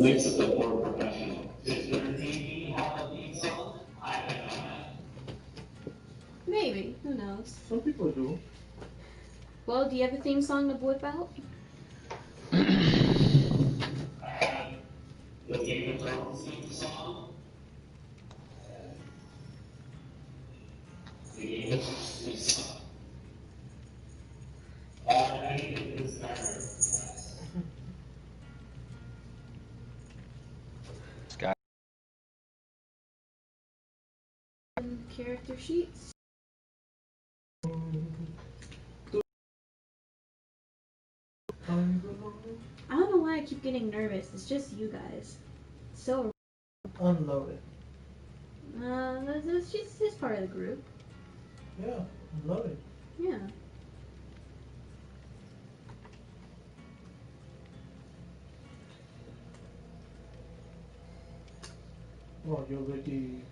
Makes it look more professional. Does your TV have a theme song? I don't know. Maybe. Who knows? Some people do. Well, do you have a theme song to whip out? The Game of Thrones theme song. The Game of Thrones theme song. All I need is better. Scott. Character sheets. I don't know why I keep getting nervous. It's just you guys. So. Unload it. She's part of the group. Yeah, unload it. Yeah. Oh, you're already.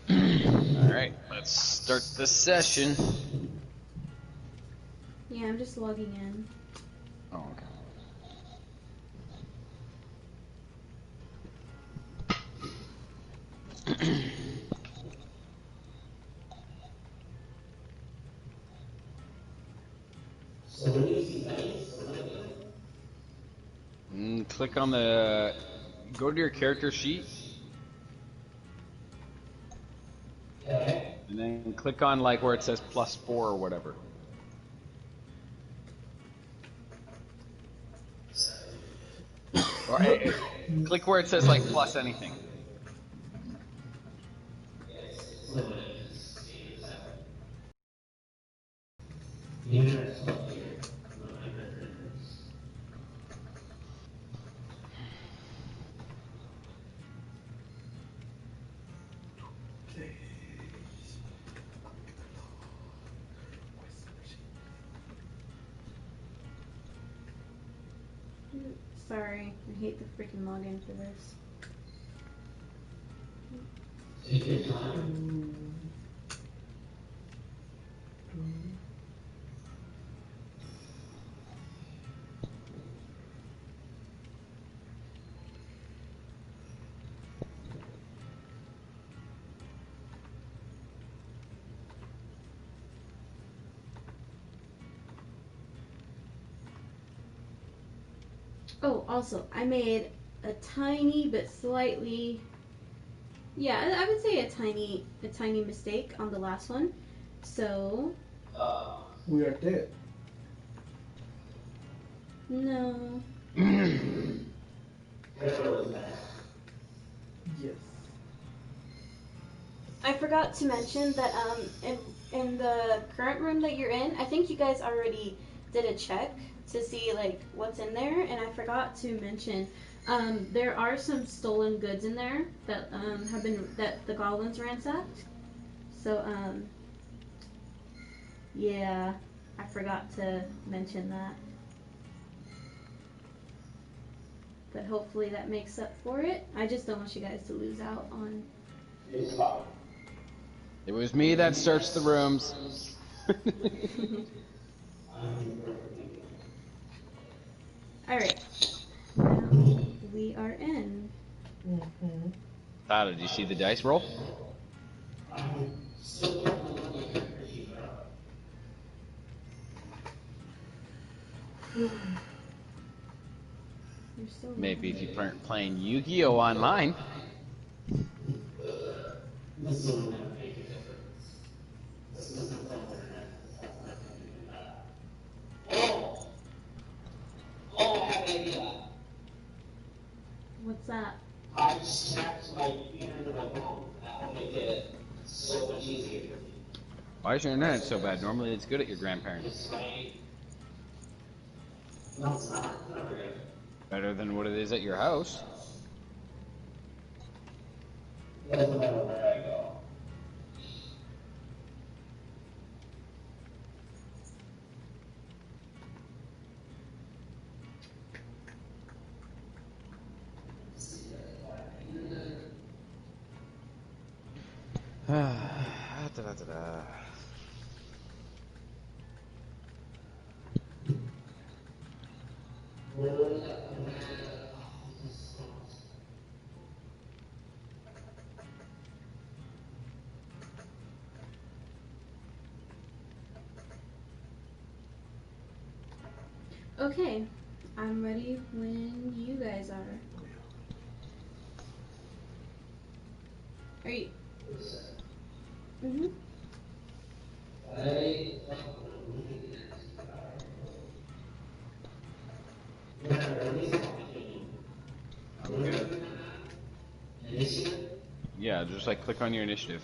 Alright, let's start the session. Yeah, I'm just logging in. Oh, okay. Click on the. Go to your character sheet. And then click on like where it says +4 or whatever. Or click where it says like plus anything. Sorry, I hate the freaking login for this. Oh, also, I made a tiny but slightly, yeah, I would say a tiny mistake on the last one. So, We are dead. no. Yes. I forgot to mention that in the current room that you're in, I think you guys already did a check to see like what's in there, and I forgot to mention there are some stolen goods in there that have been that the goblins ransacked. So yeah, I forgot to mention that. But hopefully that makes up for it. I just don't want you guys to lose out on. It was me that searched the rooms. Alright. Now we are in. Tyler, did you see the dice roll? Maybe if you weren't playing Yu-Gi-Oh! Online. What's that? I snapped my finger to my phone. That will make it so much easier for me. Why is your internet so bad? Normally it's good at your grandparents. No, it's not. Better than what it is at your house. It doesn't matter where I go. Okay, I'm ready when you guys are. Are you? Mhm. Yeah, just like click on your initiative.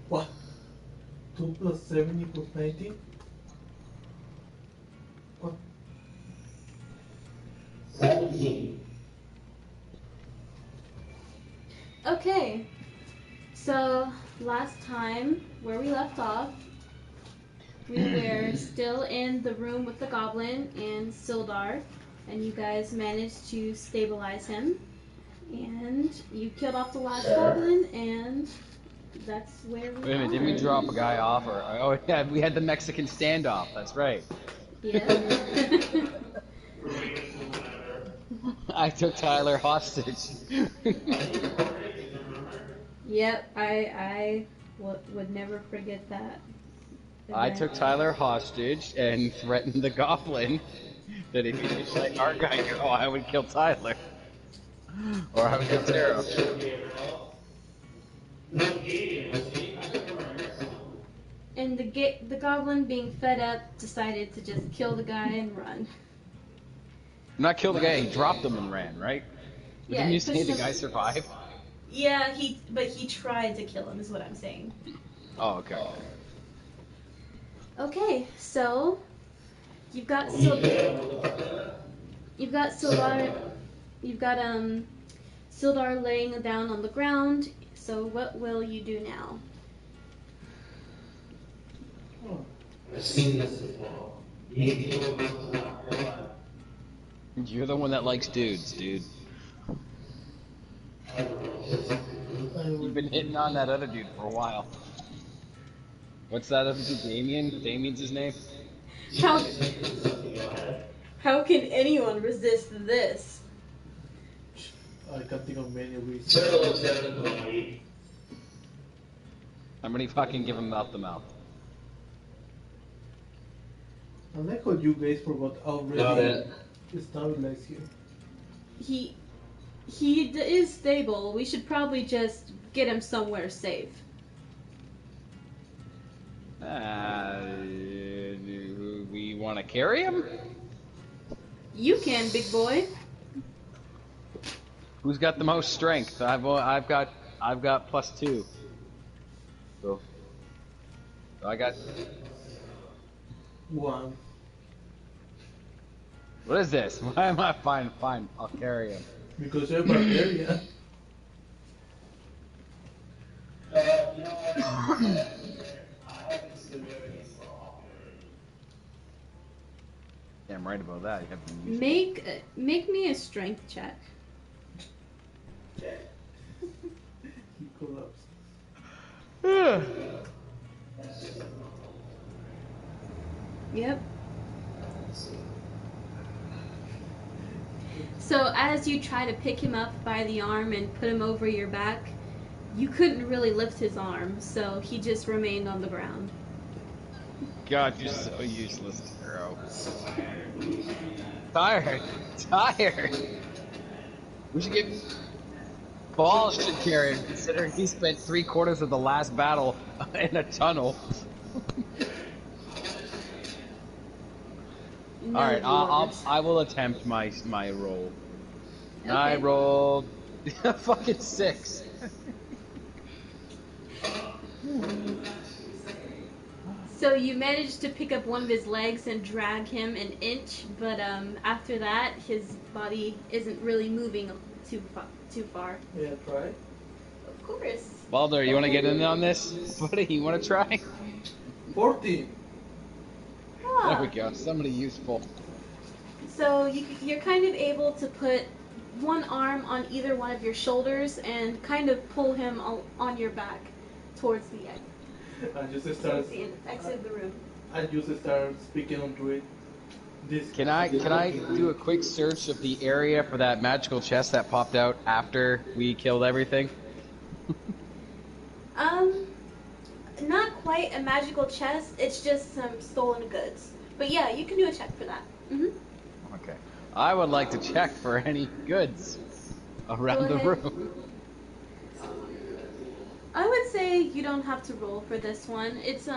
What? 2 plus 7 equals 19? What? 17. Okay, so last time where we left off, we were still in the room with the goblin and Sildar, and you guys managed to stabilize him, and you killed off the last goblin, and that's where we Wait a minute, are. didn't we drop a guy off? Or oh yeah, we had the Mexican standoff. That's right. Yeah. I took Tyler hostage. Yep, I would never forget that. I event. took Tyler hostage and threatened the goblin that if he didn't let our guy go, I would kill Tyler. Or I would kill Taro. And the goblin, being fed up, decided to just kill the guy and run. Not kill the guy, he dropped him and ran, right? But Yeah, didn't you he say pushed the him. guy survived? Yeah, but he tried to kill him, is what I'm saying. Oh, okay. Okay, so you've got Sildar. You've got Sildar. You've got Sildar laying down on the ground. So what will you do now? Oh. I've seen this before. You're the one that likes dudes, dude. I You've will. been hitting on that other dude for a while. What's that other dude, Damien? Damien's his name? How how can anyone resist this? I can think of many reasons. Somebody fucking give him mouth to mouth. I like how you guys forgot already stabilize him. He is stable. We should probably just get him somewhere safe. Do we want to carry him? You can, big boy. Who's got the most strength? I've got +2. So I got. One. What is this? Why am I fine? Fine, I'll carry him. Because you're barbarian. Yeah, I'm right about that. You have to use Make me a strength check. He collapsed. Yep. So as you try to pick him up by the arm and put him over your back, you couldn't really lift his arm, so he just remained on the ground. God, you're so useless, Taro. Tired. We should get. Balls should carry him, considering he spent 3/4 of the last battle in a tunnel. No, All right, dwarves. I will attempt my roll. Okay. I rolled a fucking 6. So you managed to pick up one of his legs and drag him an inch, but after that, his body isn't really moving too far. Yeah, try. Of course. Baldur, you want to get in on this, buddy? You want to try? 14. Ah, There we go. Somebody useful. So you're kind of able to put one arm on either one of your shoulders and kind of pull him on your back towards the exit of the room. I just start speaking on Druid. Can I do a quick search of the area for that magical chest that popped out after we killed everything? Not quite a magical chest. It's just some stolen goods. But yeah, you can do a check for that. Okay. I would like to check for any goods around the room. I would say you don't have to roll for this one. It's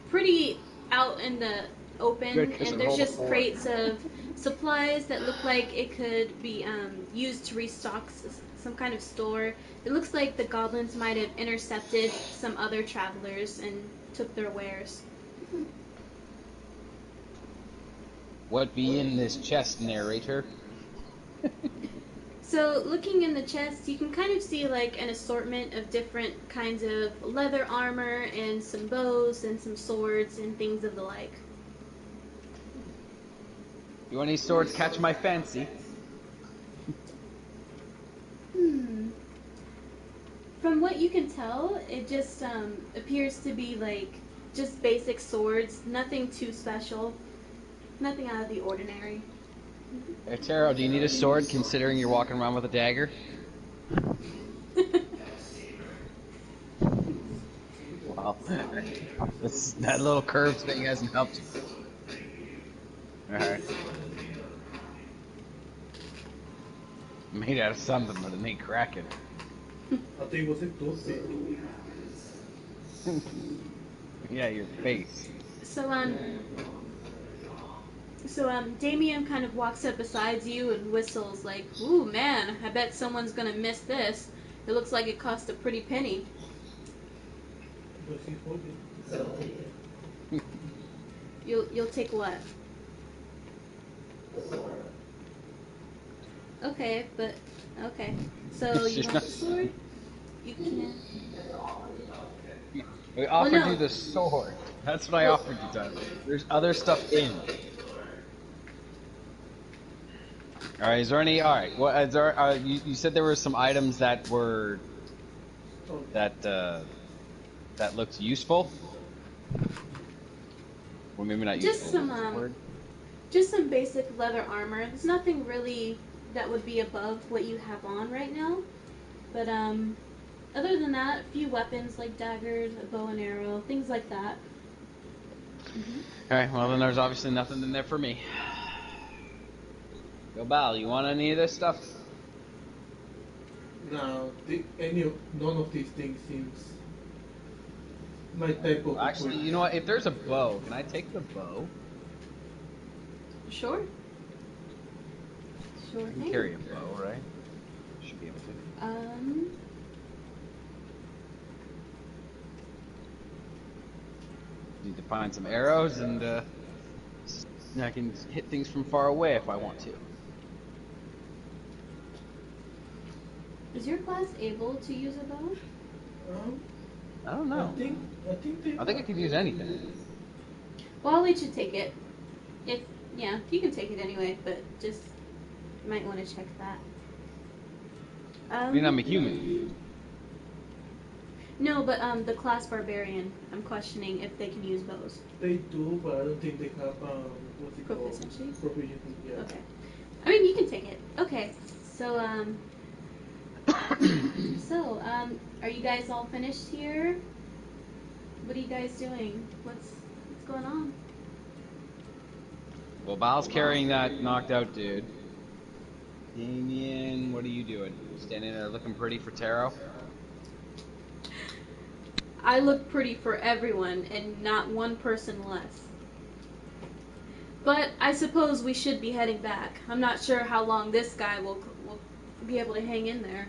pretty out in the open, Good, 'cause and I there's rolled a just 4. crates of supplies that look like it could be used to restock some kind of store. It looks like the goblins might have intercepted some other travelers and took their wares. What be in this chest, narrator? So looking in the chest, you can kind of see like an assortment of different kinds of leather armor and some bows and some swords and things of the like. You want any swords catch my fancy? From what you can tell, it just appears to be like just basic swords, nothing too special, nothing out of the ordinary. Hey, Taro, do you need a sword considering you're walking around with a dagger? Wow. That little curved thing hasn't helped you. Alright. Made out of something, but it ain't cracking. I think it was a toothpick. Yeah, your face. So Damien kind of walks up beside you and whistles like, "Ooh, man, I bet someone's gonna miss this. It looks like it cost a pretty penny." But she's holding. You'll take what? Okay, but okay. So you want the sword? You can. We offered no. you the sword. That's what I offered you, Tyler. There's other stuff in. Alright, is there any... Alright, what is there... you said there were some items that were... That looked useful? Or maybe not Just useful. Just some basic leather armor. There's nothing really that would be above what you have on right now. But other than that, a few weapons like daggers, a bow and arrow, things like that. Alright, well then there's obviously nothing in there for me. Yo, Bal, you want any of this stuff? No, none of these things seems my type of. Actually, you know what? If there's a bow, can I take the bow? Sure. Sure I can thing. carry a bow, right? Should be able to. Need to find some arrows, and I can hit things from far away if I want to. Is your class able to use a bow? I don't know. I think I could use anything. Well, I'll let you take it. Yeah, you can take it anyway, but just you might want to check that. I mean, I'm a human. No, but the class barbarian. I'm questioning if they can use bows. They do, but I don't think they have what's it called? Proficiency? Proficiency, yeah. Okay. I mean, you can take it. Okay. So are you guys all finished here? What are you guys doing? What's going on? Well, Bal's carrying that knocked out dude. Damien, what are you doing? Standing there looking pretty for Taro? I look pretty for everyone, and not one person less. But I suppose we should be heading back. I'm not sure how long this guy will be able to hang in there.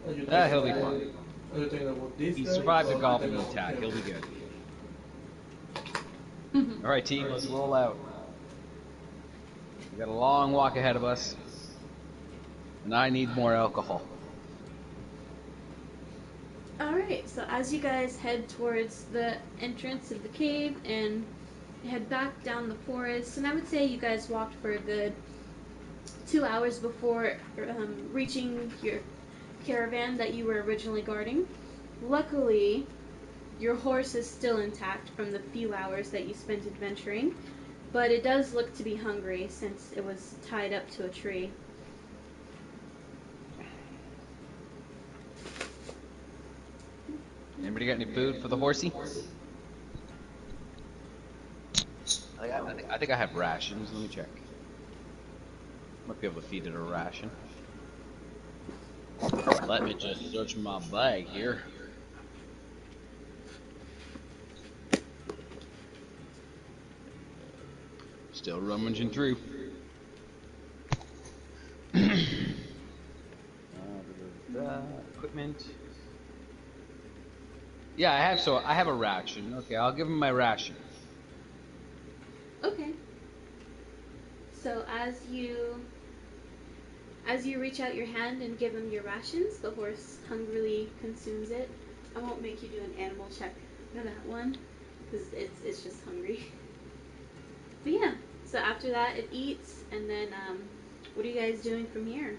He'll be fine. Are you talking about this He guy, survived or a golfing are you talking attack. about He'll be good. Alright, team, let's roll out. We got a long walk ahead of us. And I need more alcohol. Alright, so as you guys head towards the entrance of the cave and head back down the forest, and I would say you guys walked for a good 2 hours before reaching your caravan that you were originally guarding. Luckily, your horse is still intact from the few hours that you spent adventuring, but it does look to be hungry since it was tied up to a tree. Anybody got any food for the horsey? I think I have rations. Let me check. Might be able to feed it a ration. Let me just search my bag here. Still rummaging through. Equipment. Yeah, I have a ration. Okay, I'll give him my ration. Okay. So as you reach out your hand and give him your rations, the horse hungrily consumes it. I won't make you do an animal check for that one, because it's just hungry. But yeah, so after that it eats, and then what are you guys doing from here?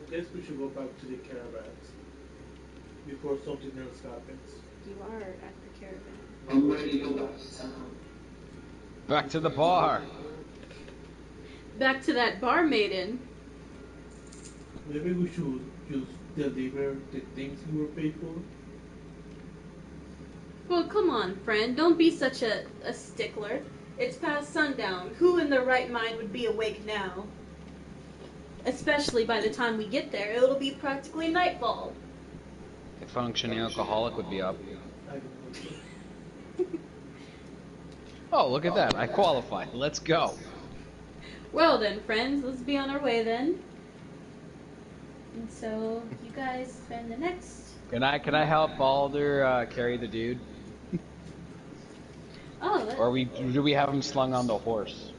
I guess we should go back to the caravans before something else happens. You are at the caravan. I'm ready to go back to town. Back to the bar. Back to that bar maiden. Maybe we should just deliver the things we were paid for. Well, come on, friend. Don't be such a stickler. It's past sundown. Who in their right mind would be awake now? Especially by the time we get there, it'll be practically nightfall. A functioning alcoholic would be up. I don't know. Oh, look at that. I qualify. Let's go. Well then, friends, let's be on our way then. And so, you guys spend the next... Can I help Balder carry the dude? Oh, Or do we have him slung on the horse?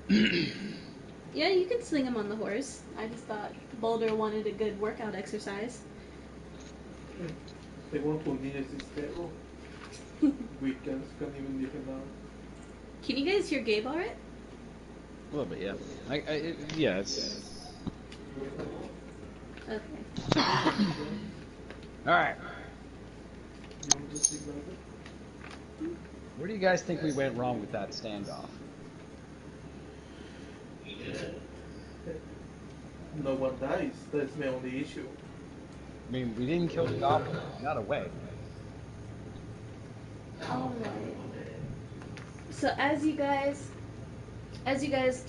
yeah, you can sling him on the horse. I just thought Boulder wanted a good workout exercise. They want to need a stero. Weekends can't even live it out. Can you guys hear Gabe all right? A little bit, yeah. Yeah, it's... Okay. Alright. You want to speak louder? Where do you guys think we went wrong with that standoff? No one dies. That's my only issue. I mean, we didn't kill the goblin. We got away. Alright. So as you guys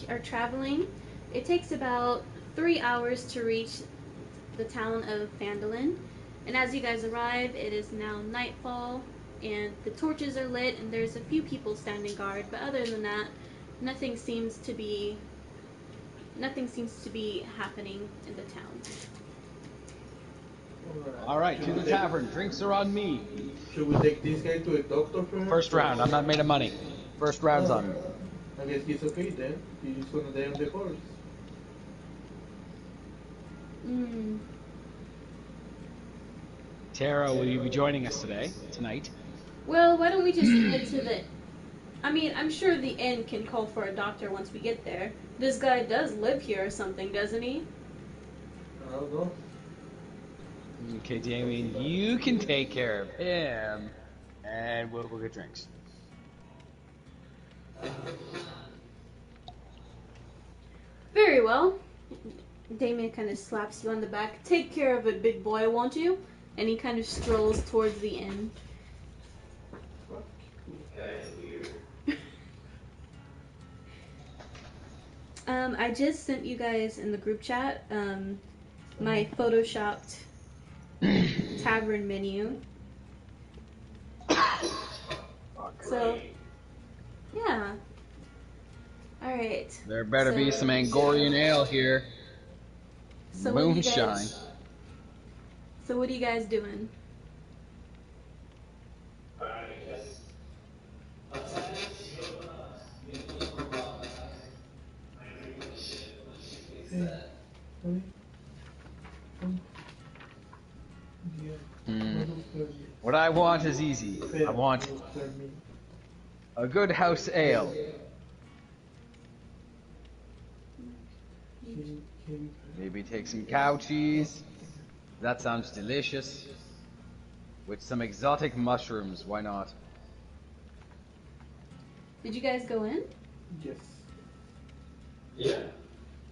are traveling, it takes about 3 hours to reach the town of Phandalin. And as you guys arrive, it is now nightfall, and the torches are lit, and there's a few people standing guard. But other than that, nothing seems to be happening in the town. Alright, to the tavern. Drinks are on me. Should we take this guy to a doctor first? First round. I'm not made of money. First round's on me. I guess he's okay then. He's just gonna die on the horse. Tara, will you be joining us tonight? Well, why don't we just head to the... I mean, I'm sure the inn can call for a doctor once we get there. This guy does live here or something, doesn't he? I don't know. Okay, Damien, you can take care of him, and we'll get drinks. Very well. Damien kind of slaps you on the back. Take care of it, big boy, won't you? And he kind of strolls towards the inn. I just sent you guys in the group chat my photoshopped tavern menu. So, yeah. Alright. There better be some Angorian ale here. So Moonshine. So what are you guys doing? What I want is easy. I want A good house ale. Maybe take some cow cheese. That sounds delicious. With some exotic mushrooms, why not? Did you guys go in? Yes. Yeah.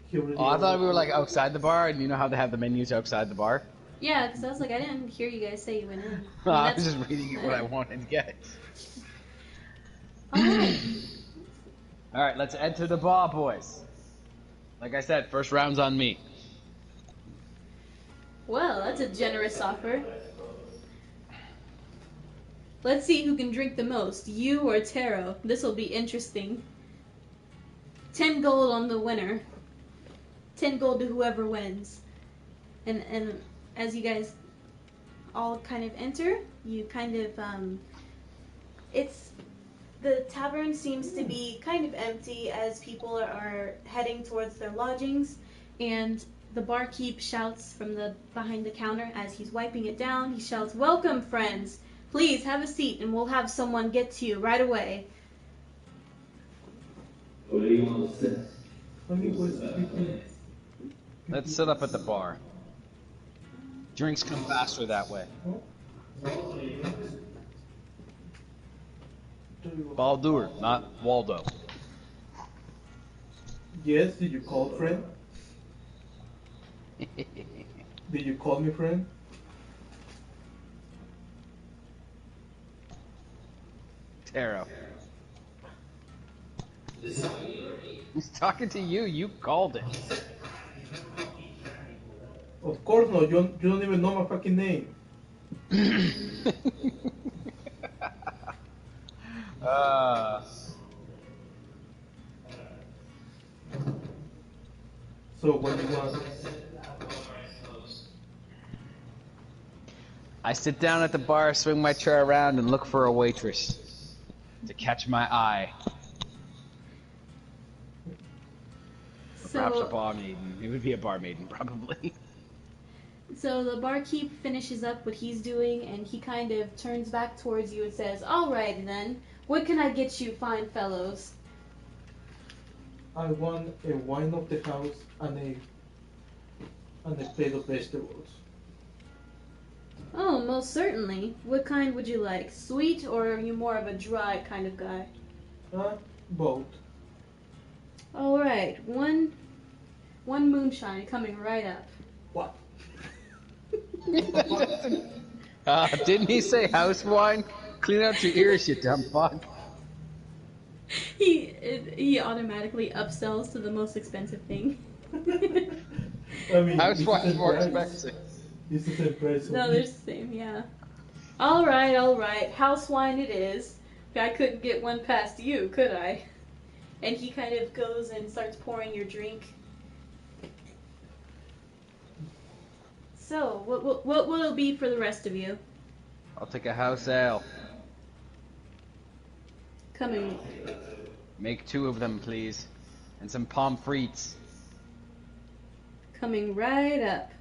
He already Oh, I thought ordered. we were like outside the bar, and you know how they have the menus outside the bar? Yeah, because I was like, I didn't hear you guys say you went in. I mean, I was that's... just reading what I wanted to get. Alright. Alright, let's enter the bar, boys. Like I said, first round's on me. Well, that's a generous offer. Let's see who can drink the most, you or Taro. This'll be interesting. 10 gold on the winner. 10 gold to whoever wins. And as you guys all kind of enter, you kind of, it's, the tavern seems to be kind of empty as people are heading towards their lodgings, and the barkeep shouts from the behind the counter as he's wiping it down. He shouts, "Welcome, friends. Please have a seat, and we'll have someone get to you right away." What do you want to say? I mean, what's people? Let's sit up at the bar. Drinks come faster that way. Baldur, not Waldo. Yes, did you call friend? Did you call me friend? Taro. He's talking to you, you called it. Of course not, you don't even know my fucking name. So what do you want? I sit down at the bar, swing my chair around, and look for a waitress to catch my eye. Or perhaps a bar maiden. It would be a bar maiden, probably. So the barkeep finishes up what he's doing, and he kind of turns back towards you and says, "Alrighty then, what can I get you fine fellows?" I want a wine of the house and a plate of vegetables. "Oh, most certainly. What kind would you like? Sweet, or are you more of a dry kind of guy?" Both. Alright, one moonshine coming right up. What? Didn't he say house wine? Clean out your ears, you dumb fuck. He automatically upsells to the most expensive thing. I mean, House it's wine's the more price. expensive. It's the same price. No, they're the same, yeah. Alright. House wine it is. I couldn't get one past you, could I? And he kind of goes and starts pouring your drink. So, what will it be for the rest of you? I'll take a house ale. Coming. Make 2 of them, please. And some pommes frites. Coming right up.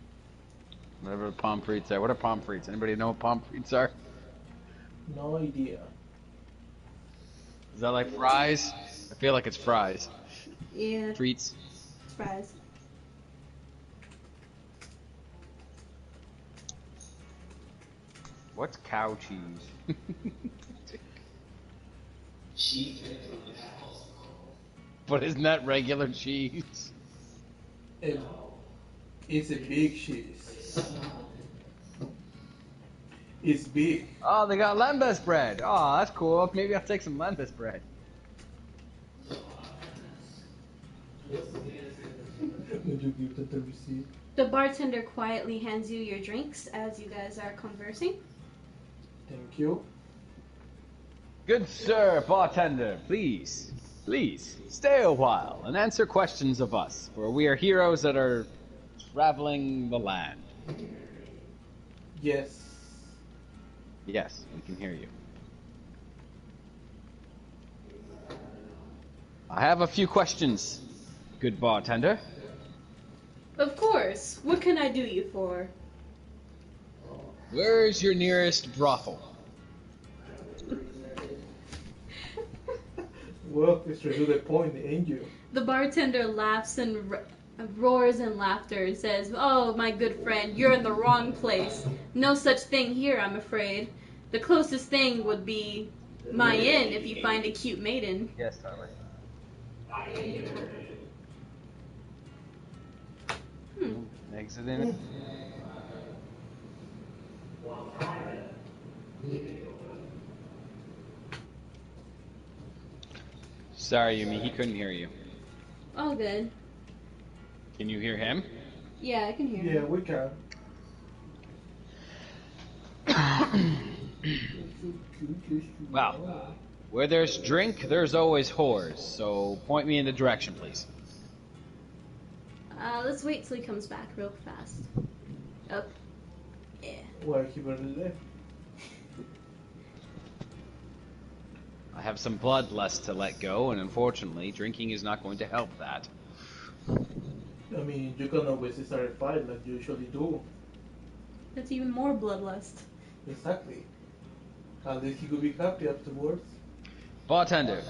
Whatever the pommes frites are. What are pommes frites? Anybody know what pommes frites are? No idea. Is that like fries? I feel like it's fries. Yeah. Frites. Fries. What's cow cheese? Cheese. But isn't that regular cheese? It's a big cheese. It's big. Oh, they got lembas bread. Oh, that's cool. Maybe I'll take some lembas bread. Would you give them the receipt? The bartender quietly hands you your drinks as you guys are conversing. Thank you. Good sir, bartender, please, stay a while and answer questions of us, for we are heroes that are traveling the land. Yes. Yes, we can hear you. I have a few questions, good bartender. Of course. What can I do you for? Where's your nearest brothel? Well, it's to do the point, ain't you? The bartender laughs and roars in laughter and says, "Oh, my good friend, you're in the wrong place. No such thing here, I'm afraid. The closest thing would be my inn if you find a cute maiden." Yes, Tyler. Exit in. Sorry, Yumi, he couldn't hear you. All good. Can you hear him? Yeah, I can hear Yeah, him. we can. Well, where there's drink, there's always whores. So point me in the direction, please. Let's wait till he comes back real fast. Oh, yeah. Why he barely left? I have some bloodlust to let go, and unfortunately, drinking is not going to help that. I mean, you can always start a fight like you usually do. That's even more bloodlust. Exactly. At least he could be happy afterwards. Bartender,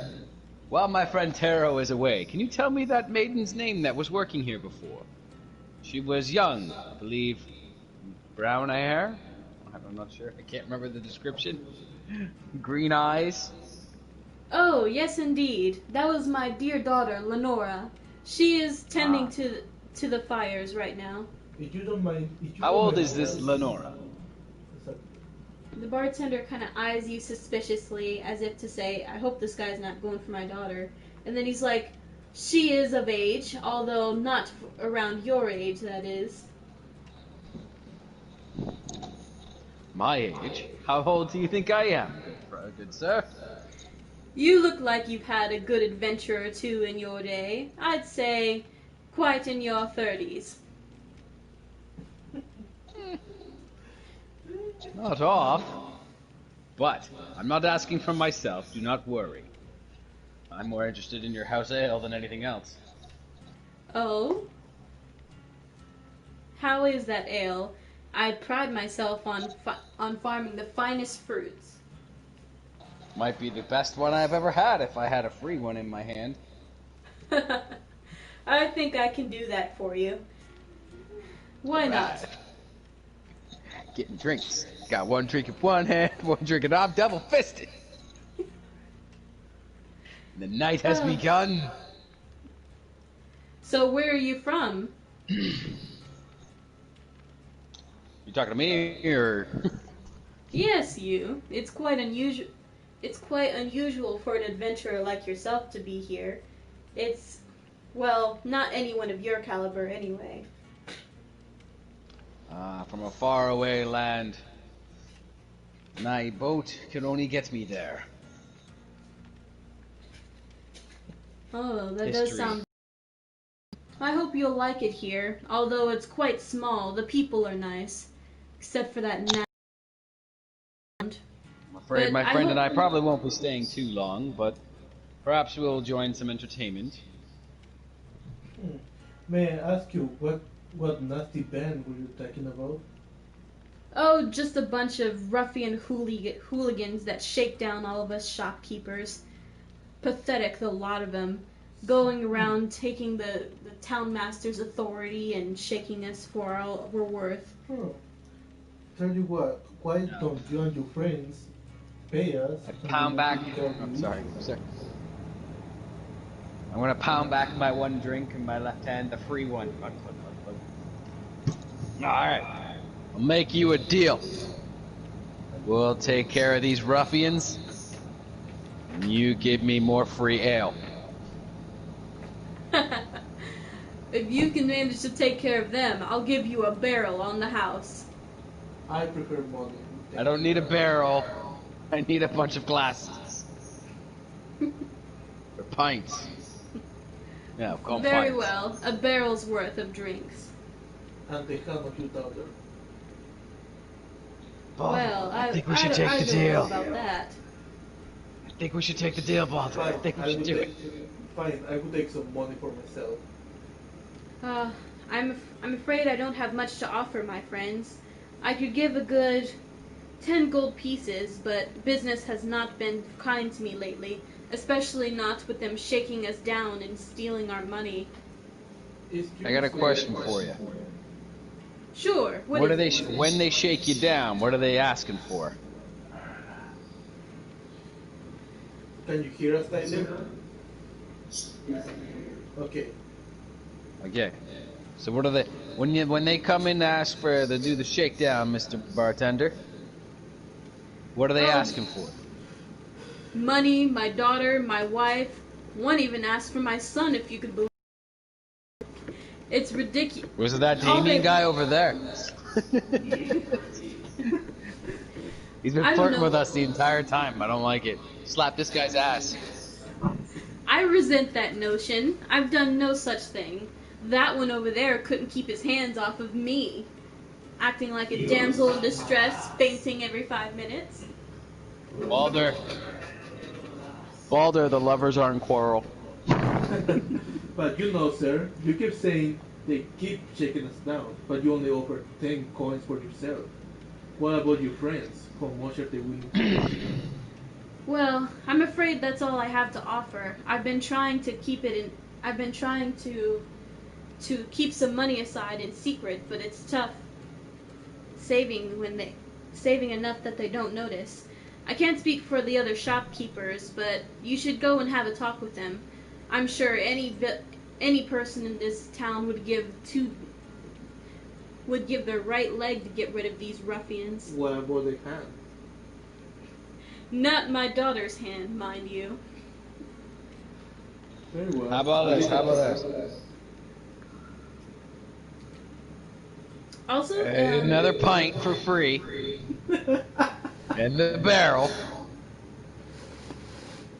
while my friend Taro is away, can you tell me that maiden's name that was working here before? She was young, I believe, brown hair? I'm not sure. I can't remember the description. Green eyes. Oh, yes, indeed. That was my dear daughter, Lenora. She is tending to the fires right now. If you don't mind... How old is this Lenora? The bartender kind of eyes you suspiciously as if to say, I hope this guy's not going for my daughter. And then he's like, she is of age, although not around your age, that is. My age? How old do you think I am, good sir? You look like you've had a good adventure or two in your day. I'd say quite in your 30s. Not off. But I'm not asking for myself, do not worry. I'm more interested in your house ale than anything else. Oh? How is that ale? I pride myself on farming the finest fruits. Might be the best one I've ever had if I had a free one in my hand. I think I can do that for you. Why not? Getting drinks. Got one drink in one hand, one drink in I'm double fisted. The night has begun. So where are you from? You talking to me or? Yes, you. It's quite unusual. It's quite unusual for an adventurer like yourself to be here. It's, well, not anyone of your caliber anyway. From a faraway land. My boat can only get me there. Oh, that History. does sound... I hope you'll like it here. Although it's quite small, the people are nice. Except for that I'm afraid But my friend and I hope- probably won't be staying too long, but perhaps we'll join some entertainment. May I ask you, what nasty band were you talking about? Oh, just a bunch of ruffian hooligans that shake down all of us shopkeepers. Pathetic, the lot of them. Going around taking the town master's authority and shaking us for all we're worth. Oh. Tell you what, why don't you and your friends pay us? and Pound we back. will take care of I'm you? sorry. I'm gonna pound back my one drink in my left hand, the free one. Alright. I'll make you a deal. We'll take care of these ruffians, and you give me more free ale. If you can manage to take care of them, I'll give you a barrel on the house. I prefer money. I don't need a barrel. I need a bunch of glasses. Or pints. Yeah, call them Very pints. well, a barrel's worth of drinks. And the hand of your daughter. Well, I think we should take the I don't deal. know about that. I think we should take the deal, Baldur. I think we should would do take, it. Fine, I would take some money for myself. I'm afraid I don't have much to offer, my friends. I could give a good 10 gold pieces, but business has not been kind to me lately. Especially not with them shaking us down and stealing our money. I got a question for you. Sure. What are they? When they shake you down, what are they asking for? Can you hear us, Tyler? Okay. Okay. So what are they? When they come in to ask to do the shakedown, Mr. Bartender? What are they asking for? Money, my daughter, my wife. One even asked for my son, if you could believe. It's ridiculous. Was it that Damien guy over there? He's been flirting with us the entire time. I don't like it. Slap this guy's ass. I resent that notion. I've done no such thing. That one over there couldn't keep his hands off of me. Acting like a damsel in distress, fainting every 5 minutes. Balder, the lovers are in quarrel. But you know, sir, you keep saying they keep shaking us down, but you only offer 10 coins for yourself. What about your friends? How much are they willing to pay? Well, I'm afraid that's all I have to offer. I've been trying to keep it in. I've been trying to keep some money aside in secret, but it's tough. Saving enough that they don't notice. I can't speak for the other shopkeepers, but you should go and have a talk with them. I'm sure any person in this town would give their right leg to get rid of these ruffians. What about the hand? Not my daughter's hand, mind you. Very well. How about this? Also, Another pint for free. In the barrel.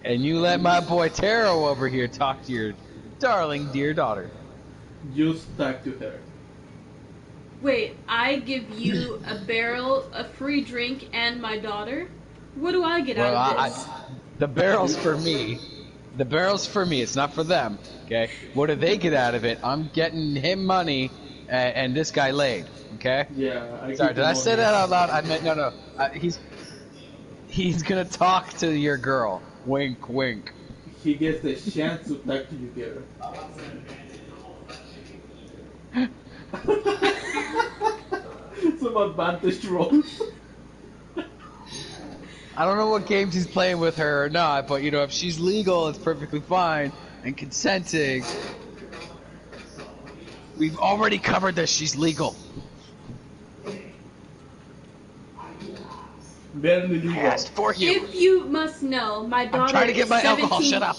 And you let my boy Taro over here talk to your darling dear daughter. You stuck to her. wait, I give you a barrel, a free drink, and my daughter? What do I get out of this? The barrel's for me. The barrel's for me. It's not for them. Okay. What do they get out of it? I'm getting him money, and this guy laid. Okay. Yeah. Sorry, did I say that out loud? I meant no. He's gonna talk to your girl. Wink, wink. He gets the chance to talk to you, girl. Some advantage rolls. I don't know what games he's playing with her or not, but you know, if she's legal, it's perfectly fine and consenting. We've already covered this. She's legal. Barely legal. I asked for you. If you must know, my daughter I'm trying to get my alcohol. Shut up.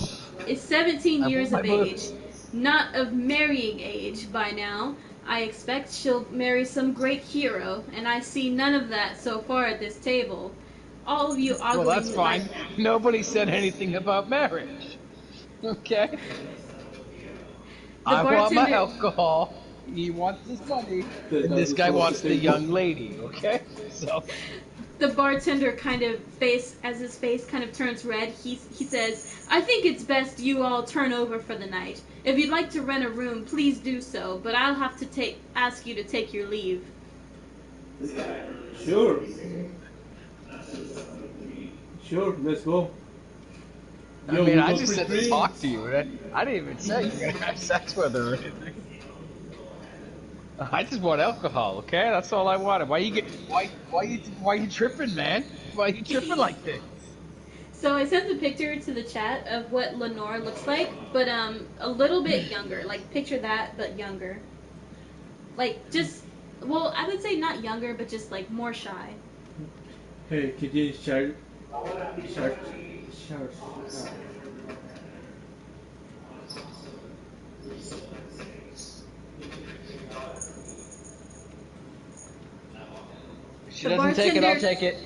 is 17 years of my age, not of marrying age by now. I expect she'll marry some great hero, and I see none of that so far at this table. All of you ogling. Well, that's fine. Nobody said anything about marriage. Okay. I want my alcohol. He wants his money. And this guy wants the young lady. Okay. So. The bartender kind of as his face kind of turns red, he says, I think it's best you all turn over for the night. If you'd like to rent a room, please do so, but I'll have to ask you to take your leave. Sure. Sure, let's go. I mean, I just said to talk to you. I didn't even say you're gonna have sex with her or anything. I just want alcohol, okay? That's all I wanted. Why you tripping, man? Why you tripping like this? So I sent a picture to the chat of what Lenore looks like, but a little bit younger. Like picture that, but younger. Like just, well, I would say not younger, but just like more shy. Hey, can you share? She doesn't take it, I'll take it.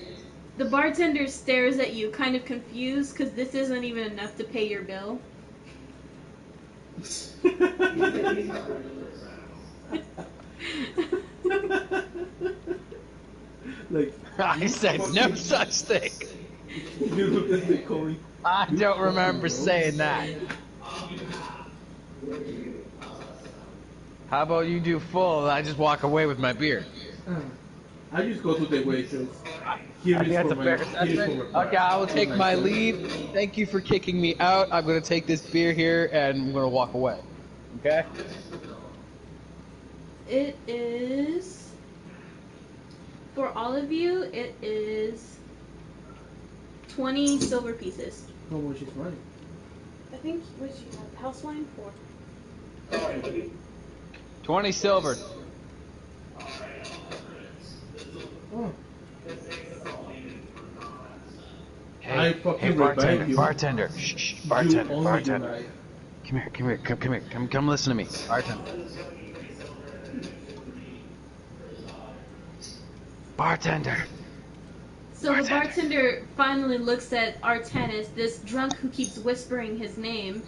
The bartender stares at you, kind of confused, because this isn't even enough to pay your bill. Like I said no such thing. You look at the coin. I don't remember saying that. How about you do full and I just walk away with my beer? I just go to the waitress. Here I is think that's for a my. fair Here is for assessment. my. Okay, I will for take my myself. leave. Thank you for kicking me out. I'm gonna take this beer here and I'm gonna walk away. Okay? It is for all of you. It is 20 silver pieces. How much is mine? I think what you have house wine for. 20 silver. Oh, I Hey, fucking hey, revive bartender, you. bartender, shh, You bartender, only bartender. unite. Come here, come here, come here, come listen to me, bartender. Bartender. So the bartender finally looks at Artanis, this drunk who keeps whispering his name,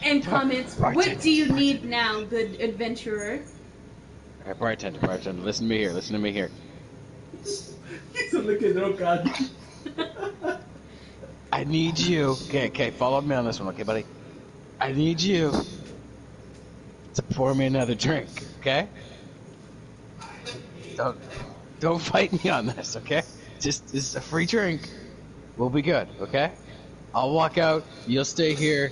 and comments, "What do you need now, good adventurer?" All right, bartender, listen to me here, listen to me here. He's like a drunk guy. I need you. Okay, follow me on this one, okay, buddy? I need you to pour me another drink, okay? Don't fight me on this, okay? Just this is a free drink. We'll be good, okay? I'll walk out. You'll stay here.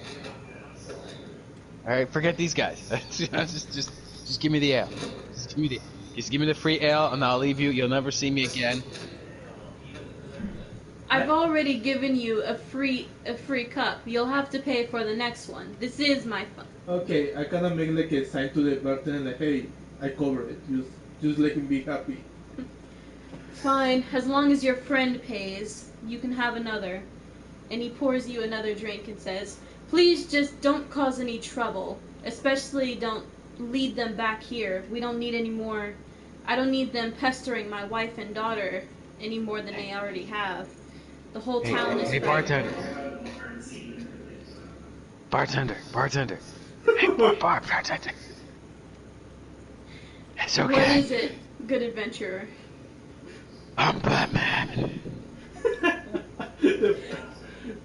All right, forget these guys. just give me the ale. Just give me the free ale, and I'll leave you. You'll never see me again. I've already given you a free cup. You'll have to pay for the next one. This is my fun. Okay, I kind of make like a sign to the bartender like, hey, I cover it. Just let him be happy. Fine, as long as your friend pays, you can have another. And he pours you another drink and says, "Please just don't cause any trouble. Especially don't lead them back here. We don't need any more. I don't need them pestering my wife and daughter any more than they already have. The whole town is Hey, frightened." bartender. Hey, bartender. It's okay. What is it, good adventurer? I'm Batman.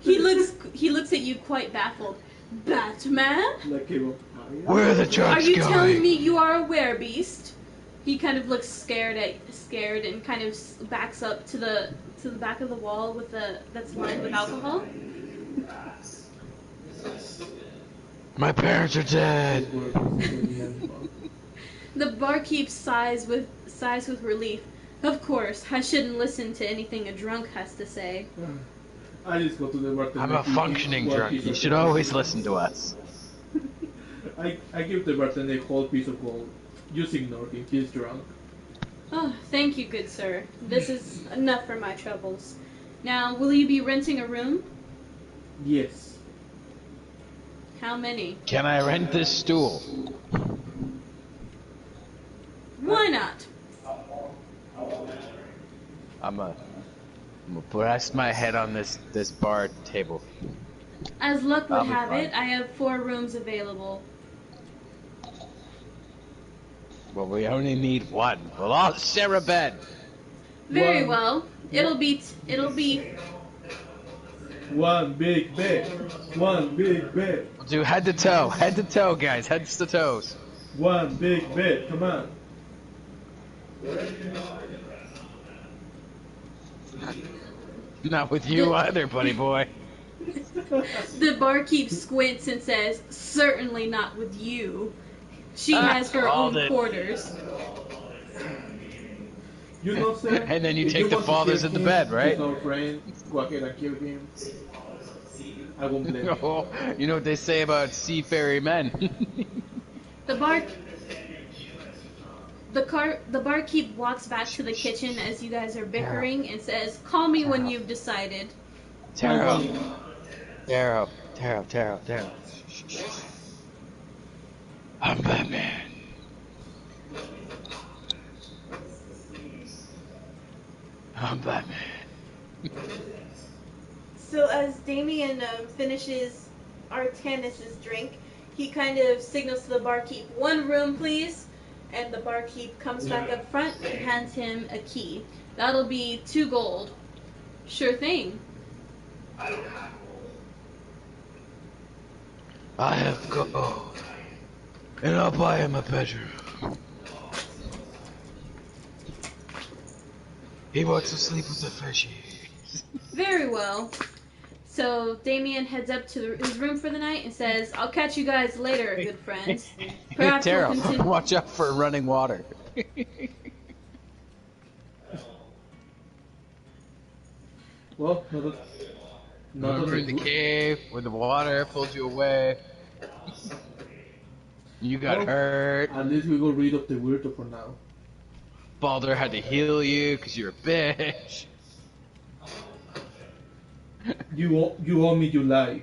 He looks at you quite baffled. Batman? Like a Where are the Are drugs you going? telling me you are a werebeast? He kind of looks scared and kind of backs up to the back of the wall that's lined with alcohol. My parents are dead. The barkeep sighs with relief. Of course, I shouldn't listen to anything a drunk has to say. I just go to the bartender. I'm a functioning one drunk. piece You of should gold. always listen to us. I give the bartender a whole piece of gold. Just ignore him. He's drunk. Oh, thank you, good sir. This is enough for my troubles. Now, will you be renting a room? Yes. How many? Can I rent this stool? Why not? I'm gonna rest my head on this bar table. As luck would I'll be have fine. it, I have 4 rooms available. Well, we only need one. We'll all share a bed. Very One- well. It'll be One big bet. One big bet. We'll do head to toe, guys, heads to toes. One big bet. Come on. Not with you either, buddy boy. The barkeep squints and says, "Certainly not with you. She has her called own it. quarters." You know, sir. And then you if take the want to fathers kill in the him, bed, right? He's our friend. Go ahead and kill him. I won't blame you. Oh, you know what they say about seafaring men. The barkeep walks back to the kitchen as you guys are bickering and says, "Call me when you've decided." Taro. I'm Batman. I'm Batman. So as Damien finishes Artanis' drink, he kind of signals to the barkeep, "1 room, please." And the barkeep comes back up front and hands him a key. That'll be 2 gold. Sure thing. I have gold, and I'll buy him a bedroom. He wants to sleep with the fishy. Very well. So Damien heads up to his room for the night and says, "I'll catch you guys later, good friends." Perhaps we'll Tara, continue. watch out for running water. Well, not Remember in the cave when the water pulled you away? You got hurt. At least we got rid of the weirdo for now. Baldur had to heal you because you're a bitch. You owe me your life.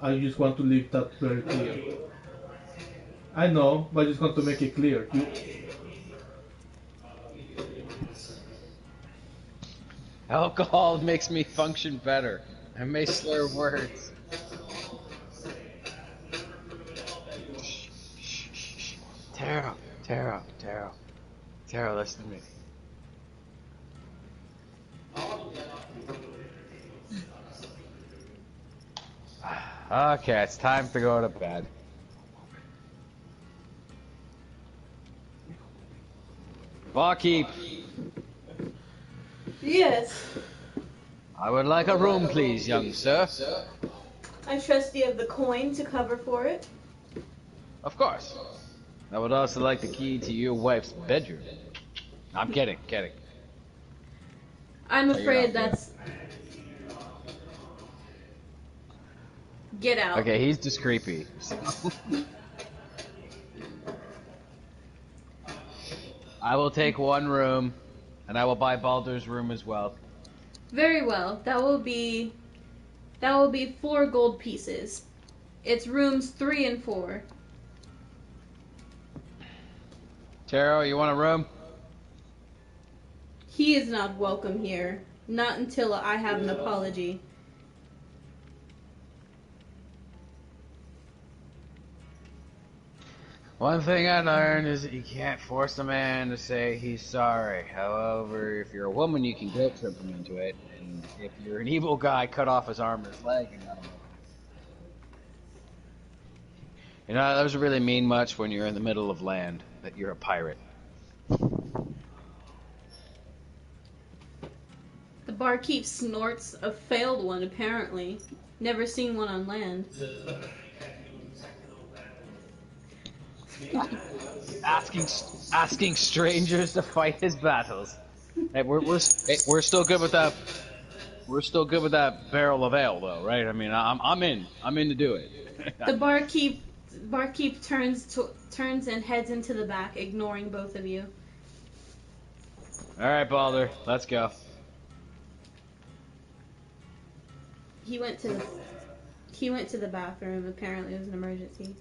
I just want to leave that very clear. I know, but I just want to make it clear. Alcohol makes me function better. I may slur words. Tara, listen to me. Okay, it's time to go to bed. Barkeep, Yes. I would like a room, please, young sir. I trust you have the coin to cover for it. Of course. I would also like the key to your wife's bedroom. I'm kidding. I'm you're afraid not. that's... Get out. Okay, he's just creepy. I will take one room, and I will buy Baldur's room as well. Very well. That will be 4 gold pieces. It's rooms 3 and 4. Taro, you want a room? He is not welcome here. Not until I have an apology. One thing I learned is that you can't force a man to say he's sorry. However, if you're a woman, you can guilt trip him into it. And if you're an evil guy, cut off his arm or his leg. And you know, that doesn't really mean much when you're in the middle of land, that you're a pirate. The barkeep snorts a failed one, apparently. Never seen one on land. Asking strangers to fight his battles. Hey, we're still good with that. We're still good with that barrel of ale, though, right? I mean, I'm in to do it. The barkeep turns and heads into the back, ignoring both of you. All right, Baldur, let's go. He went to the bathroom. Apparently, it was an emergency.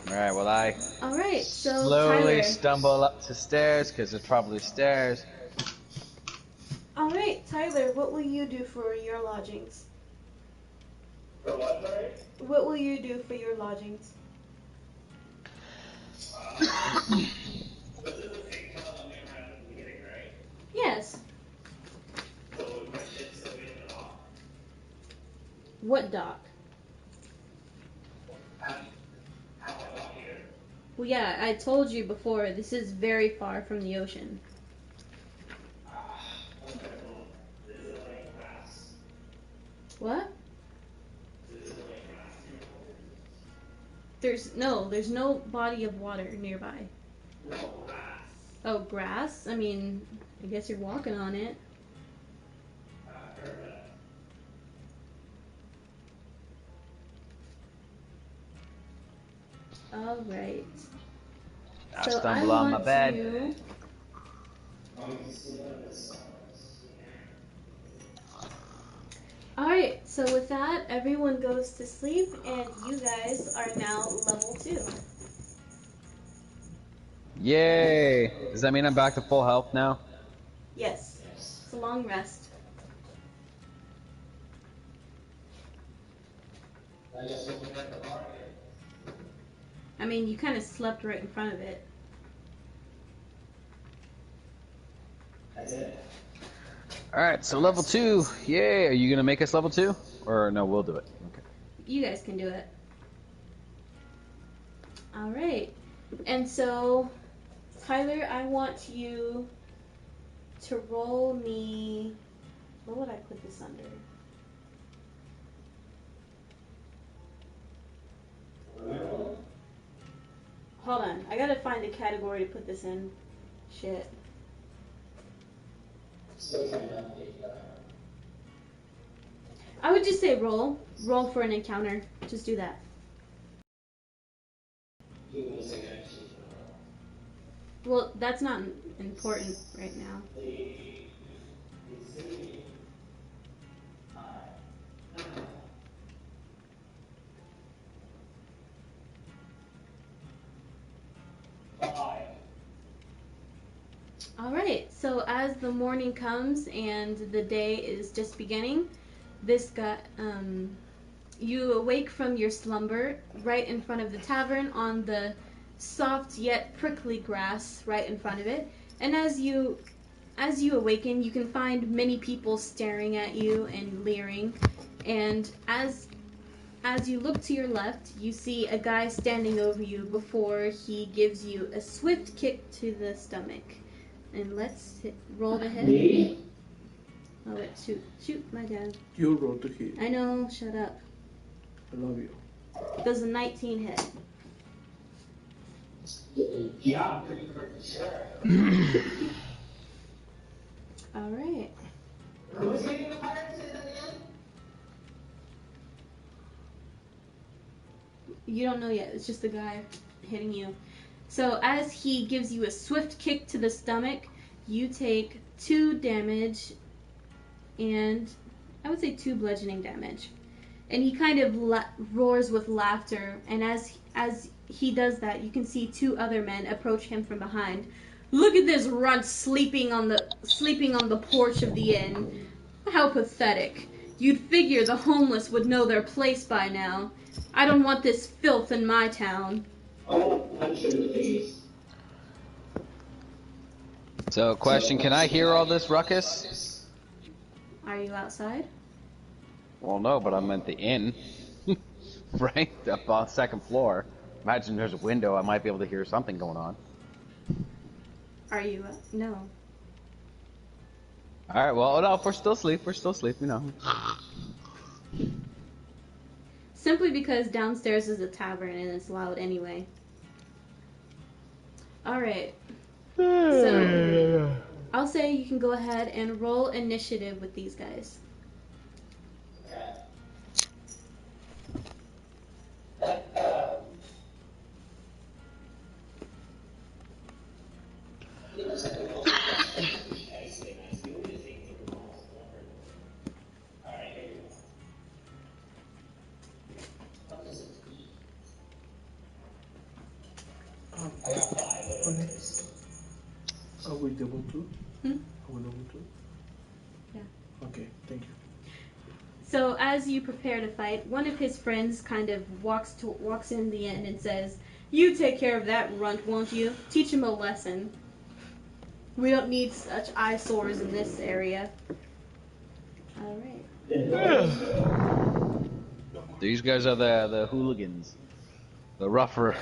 All right, well, I All right, so slowly Tyler. stumble up the stairs because there's probably stairs. All right, Tyler. What will you do for your lodgings? For what, sorry? What will you do for your lodgings? This is the same color we had at the beginning, right? Yes. So my shit's still getting it off. What dock? How about here? Well, yeah, I told you before. This is very far from the ocean. This is like grass. What? This is like grass. There's no body of water nearby. No grass. Oh, grass? I mean, I guess you're walking on it. All right. I So stumble on my want bed. to- Alright, so with that, everyone goes to sleep, and you guys are now level 2. Yay! Does that mean I'm back to full health now? Yes. It's a long rest. I mean, you kind of slept right in front of it. Alright, so level 2. Yay! Are you gonna make us level 2? Or no, we'll do it. Okay. You guys can do it. Alright. And so, Kyler, I want you to roll me. What would I put this under? Hold on, I gotta find a category to put this in. Shit. I would just say roll. Roll for an encounter. Just do that. Well, that's not important right now. Alright, so as the morning comes and the day is just beginning, you awake from your slumber right in front of the tavern on the soft yet prickly grass right in front of it. And as you awaken, you can find many people staring at you and leering. And as you look to your left, you see a guy standing over you before he gives you a swift kick to the stomach. And let's roll to hit. Me? Oh wait, shoot, my dad. You roll to hit. I know, shut up. I love you. Does a 19 hit? Yeah, pretty sure. Alright. Who's hitting the pirates in the end? You don't know yet, it's just the guy hitting you. So as he gives you a swift kick to the stomach, you take 2 damage and I would say 2 bludgeoning damage. And he kind of roars with laughter, and as he does that, you can see 2 other men approach him from behind. Look at this runt sleeping on the porch of the inn. How pathetic. You'd figure the homeless would know their place by now. I don't want this filth in my town. Oh, punch him in the face. So, question, can I hear all this ruckus? Are you outside? Well, no, but I'm at the inn. Right? Up on the 2nd floor. Imagine there's a window, I might be able to hear something going on. Are you? No. Alright, well, no, if we're still asleep, you know. Simply because downstairs is a tavern and it's loud anyway. Alright. So, I'll say you can go ahead and roll initiative with these guys. Are we able to? Hmm? Are we able to? Yeah. Okay, thank you. So as you prepare to fight, one of his friends kind of walks in the inn and says, "You take care of that runt, won't you? Teach him a lesson. We don't need such eyesores in this area." All right. These guys are the hooligans. The rougher.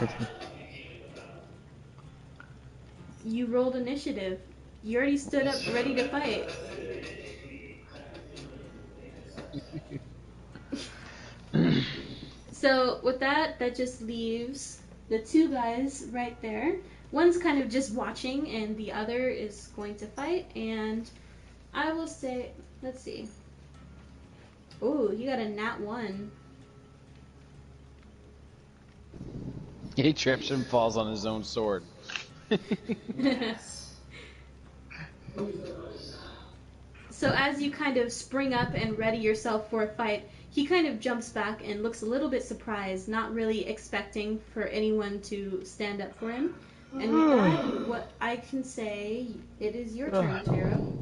You rolled initiative. You already stood up ready to fight. So with that just leaves the 2 guys right there. One's kind of just watching and the other is going to fight. And I will say, let's see. Ooh, you got a nat 1. He trips and falls on his own sword. So as you kind of spring up and ready yourself for a fight, he kind of jumps back and looks a little bit surprised, not really expecting for anyone to stand up for him. And with that, what I can say, it is your turn, Taro.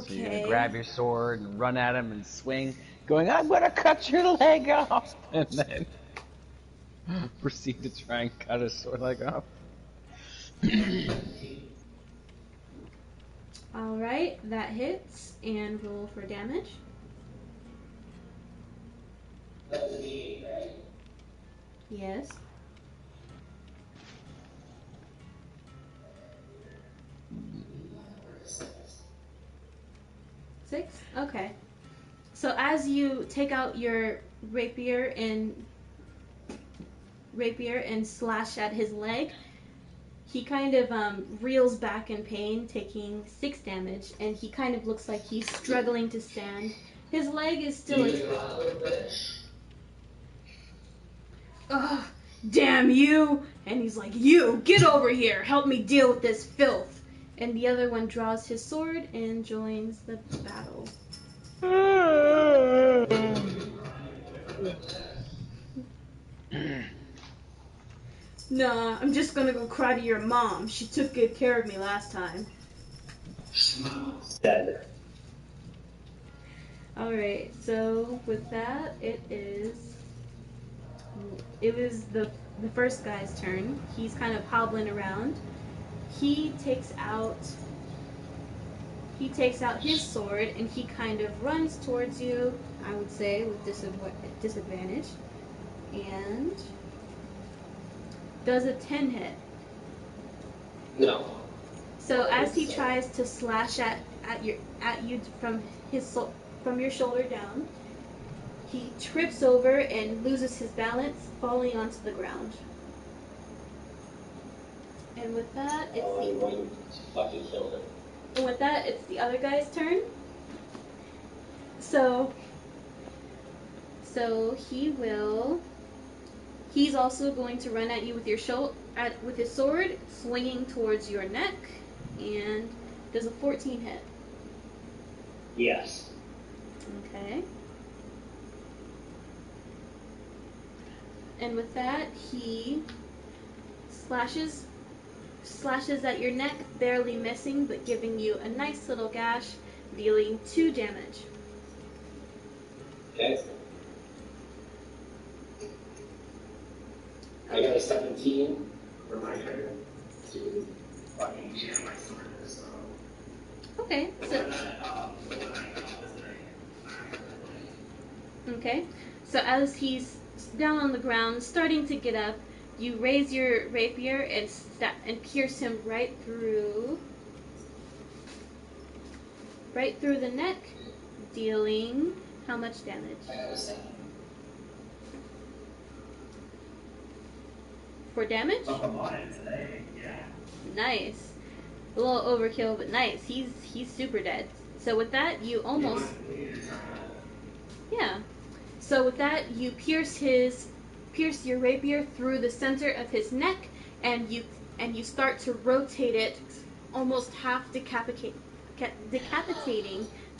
So you're Okay. gonna grab your sword and run at him and swing, going, "I'm gonna cut your leg off," and then proceed to try and cut his sword leg off. Alright, that hits, and roll for damage. Yes. 6? Okay. So as you take out your rapier and slash at his leg, he kind of reels back in pain, taking 6 damage, and he kind of looks like he's struggling to stand. His leg is still. Ugh, damn you! And he's like, you, get over here, help me deal with this filth. And the other one draws his sword and joins the battle. Nah, I'm just gonna go cry to your mom. She took good care of me last time. Dead. Alright, so with that, it was the first guy's turn. He's kind of hobbling around. He takes out his sword and he kind of runs towards you, I would say, with disadvantage. And does a 10 hit. No. So as he tries to slash at you from your shoulder down, he trips over and loses his balance, falling onto the ground. And with that, it's the other guy's turn. So he's also going to run at you with with his sword, swinging towards your neck, and does a 14 hit. Yes. Okay. And with that, he slashes at your neck, barely missing, but giving you a nice little gash, dealing 2 damage. Okay. I got a 17 for my turn to fucking jam my sword in this though. Okay. So as he's down on the ground, starting to get up, you raise your rapier and pierce him right through the neck, dealing how much damage? 4 damage? Nice. A little overkill, but nice. He's super dead. So with that, you almost. Yeah. So with that, you pierce your rapier through the center of his neck, and you start to rotate it, almost half decapitating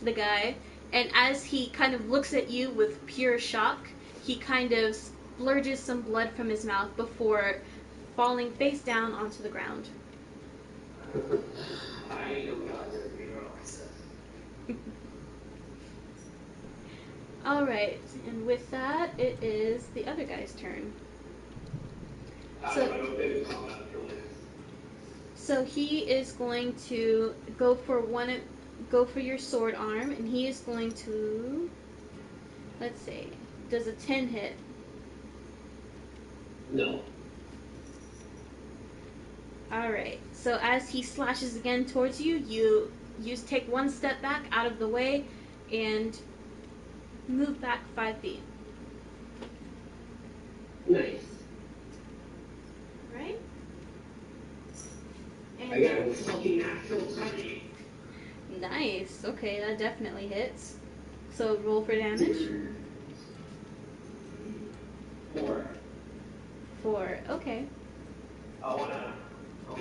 the guy. And as he kind of looks at you with pure shock, he kind of splurges some blood from his mouth before falling face down onto the ground. Alright, and with that, it is the other guy's turn. So he is going to go for your sword arm, and he is going to, let's see, does a 10 hit? No. Alright, so as he slashes again towards you, you take 1 step back out of the way and move back 5 feet. Nice. Right? And I got a fucking natural 20. nice. Okay, that definitely hits. So roll for damage. 4. 4. Okay. I'll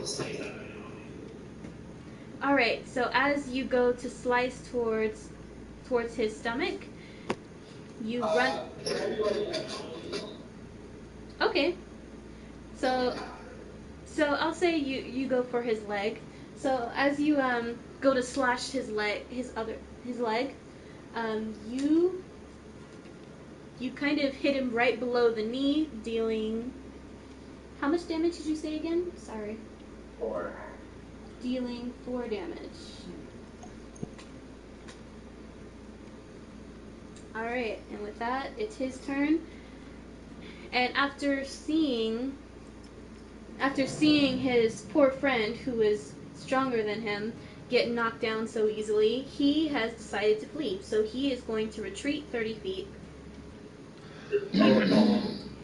say that. Alright, so as you go to slice towards his stomach, you run. Okay. So I'll say you go for his leg. So as you go to slash his leg, you kind of hit him right below the knee, dealing. How much damage did you say again? Sorry. 4. Dealing 4 damage. Alright, and with that, it's his turn. And after seeing his poor friend, who is stronger than him, get knocked down so easily, he has decided to flee. So he is going to retreat 30 feet.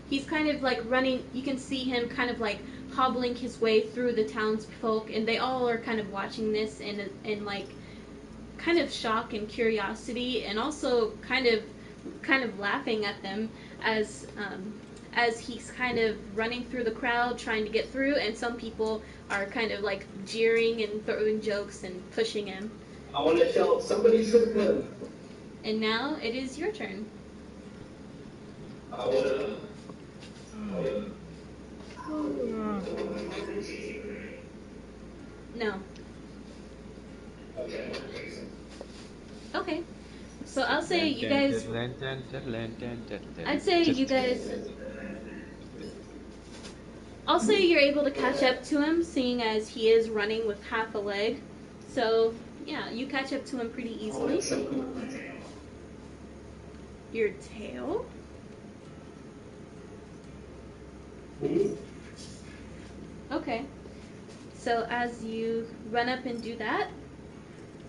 He's kind of like running. You can see him kind of like hobbling his way through the townsfolk, and they all are kind of watching this in like kind of shock and curiosity, and also kind of laughing at them as he's kind of running through the crowd trying to get through, and some people are kind of like jeering and throwing jokes and pushing him. I want to tell somebody something. And now it is your turn. I want to. No. Okay. Okay. So I'll say you guys. I'd say you guys. I'll say you're able to catch up to him, seeing as he is running with half a leg. So yeah, you catch up to him pretty easily. Your tail? Okay. So as you run up and do that,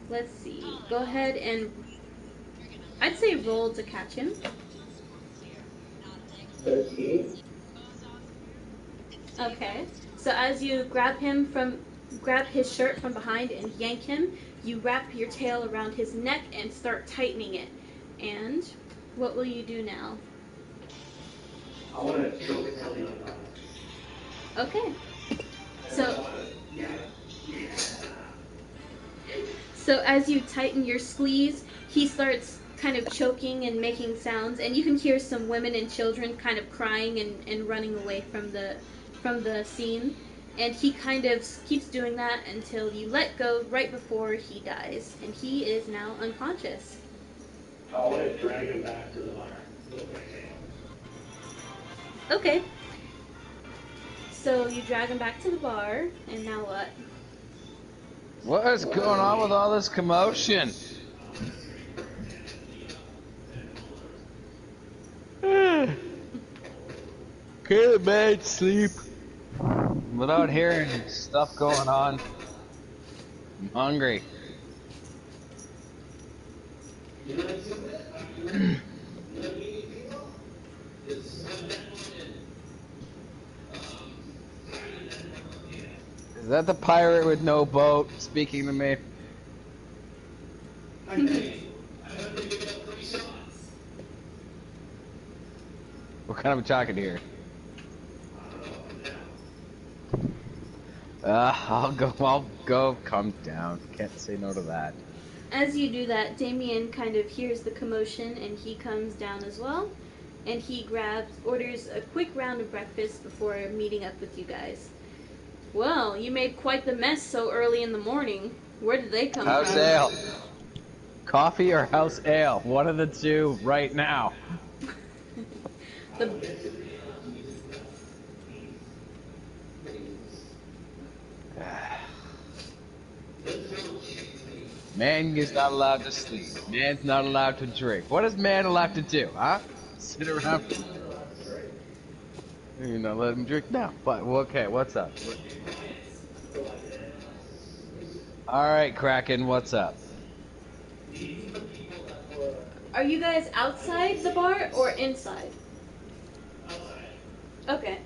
let's see. Go ahead and I'd say roll to catch him. 13. Okay. So as you grab his shirt from behind and yank him, you wrap your tail around his neck and start tightening it. And what will you do now? I want to choke Ellie on that. Okay. So as you tighten your squeeze, he starts kind of choking and making sounds, and you can hear some women and children kind of crying and running away from the scene. And he kind of keeps doing that until you let go right before he dies, and he is now unconscious. I want to drag him back to the bar. Okay. So you drag him back to the bar, and now what? What is going on with all this commotion? Can the man sleep without hearing stuff going on? I'm hungry. Is that the pirate with no boat speaking to me? What kind of a talking here? I'll go, calm down. Can't say no to that. As you do that, Damien kind of hears the commotion, and he comes down as well. And he orders a quick round of breakfast before meeting up with you guys. Well, you made quite the mess so early in the morning. Where did they come from? House ale. Coffee or house ale? One of the two right now. Man is not allowed to sleep. Man's not allowed to drink. What is man allowed to do, huh? Sit around. You're not letting him drink now. But okay, what's up? Alright, Kraken, what's up? Are you guys outside the bar or inside? Okay.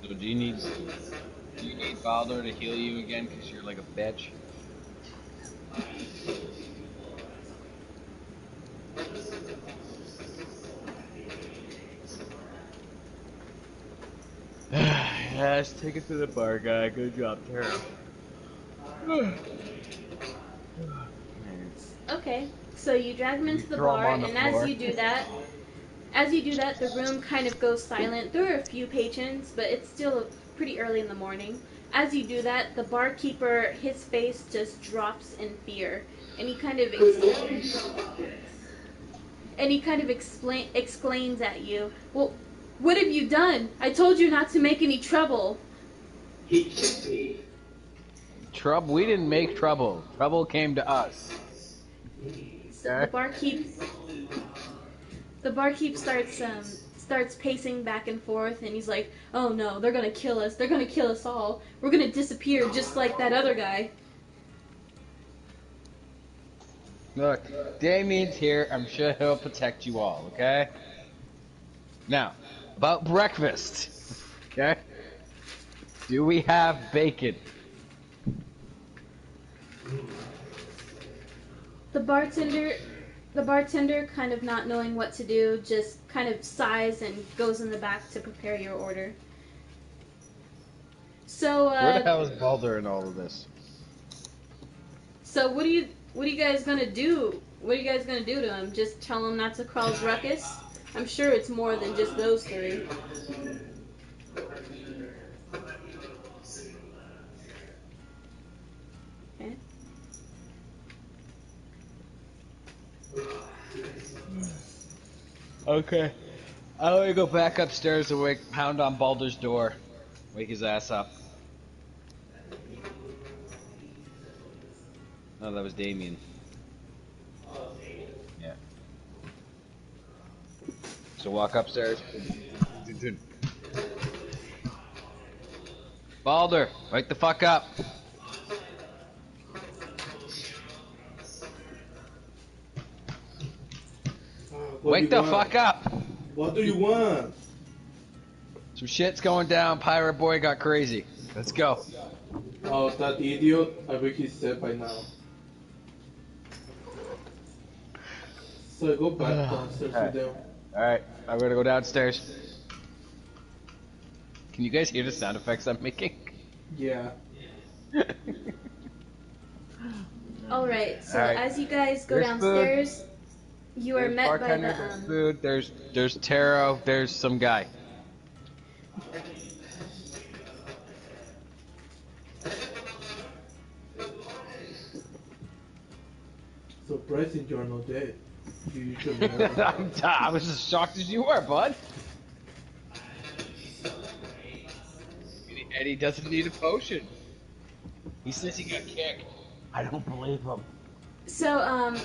So do you need Baldur to heal you again because you're like a bitch? Yes, take it to the bar guy. Good job, Tara. Okay, so you drag him into the bar, and as you do that, the room kind of goes silent. There are a few patrons, but it's still pretty early in the morning. As you do that, the barkeeper, his face just drops in fear, and he kind of exclaims at you, "Well, what have you done? I told you not to make any trouble." He kicked me. Trouble. We didn't make trouble. Trouble came to us. So Okay. the barkeep starts pacing back and forth, and he's like, "Oh no, they're gonna kill us. They're gonna kill us all. We're gonna disappear just like that other guy." Look, Damien's here. I'm sure he'll protect you all. Okay. Now, about breakfast. Okay. Do we have bacon? The bartender, kind of not knowing what to do, just kind of sighs and goes in the back to prepare your order. So, Where the hell is Baldur in all of this? So what are you guys gonna do? What are you guys gonna do to him? Just tell him not to cause ruckus? I'm sure it's more than just those three. Okay. Okay. I'm gonna go back upstairs and pound on Baldur's door. Wake his ass up. Oh, that was Damien. Yeah. So walk upstairs. Baldur, wake the fuck up. Wake the fuck up. What do you want? Some shit's going down. Pirate boy got crazy. Let's go. Oh, that idiot. I bet he's dead by now. So I go back downstairs with them. Alright, I'm gonna go downstairs. Can you guys hear the sound effects I'm making? Yeah. Alright, so Alright. as you guys go There's downstairs, you are There's met by bartender, the there's food, there's taro, there's some guy. Surprising you're not dead. You usually never. I was as shocked as you were, bud. And he doesn't need a potion. He says he got kicked. I don't believe him. So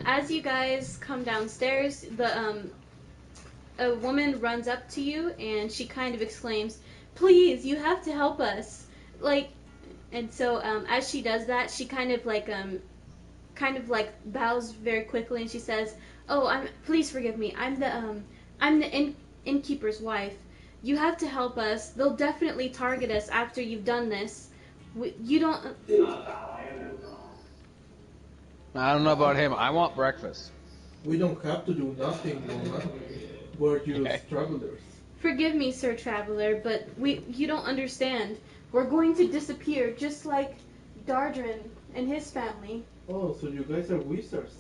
as you guys come downstairs, a woman runs up to you and she kind of exclaims, "Please, you have to help us!" And so as she does that, she kind of bows very quickly and she says, "Oh, please forgive me. I'm the innkeeper's wife. You have to help us. They'll definitely target us after you've done this. You don't." I don't know about him. I want breakfast. We don't have to do nothing, Mona. We're just travelers. Forgive me, Sir Traveler, but you don't understand. We're going to disappear just like Dardrin and his family. Oh, so you guys are wizards.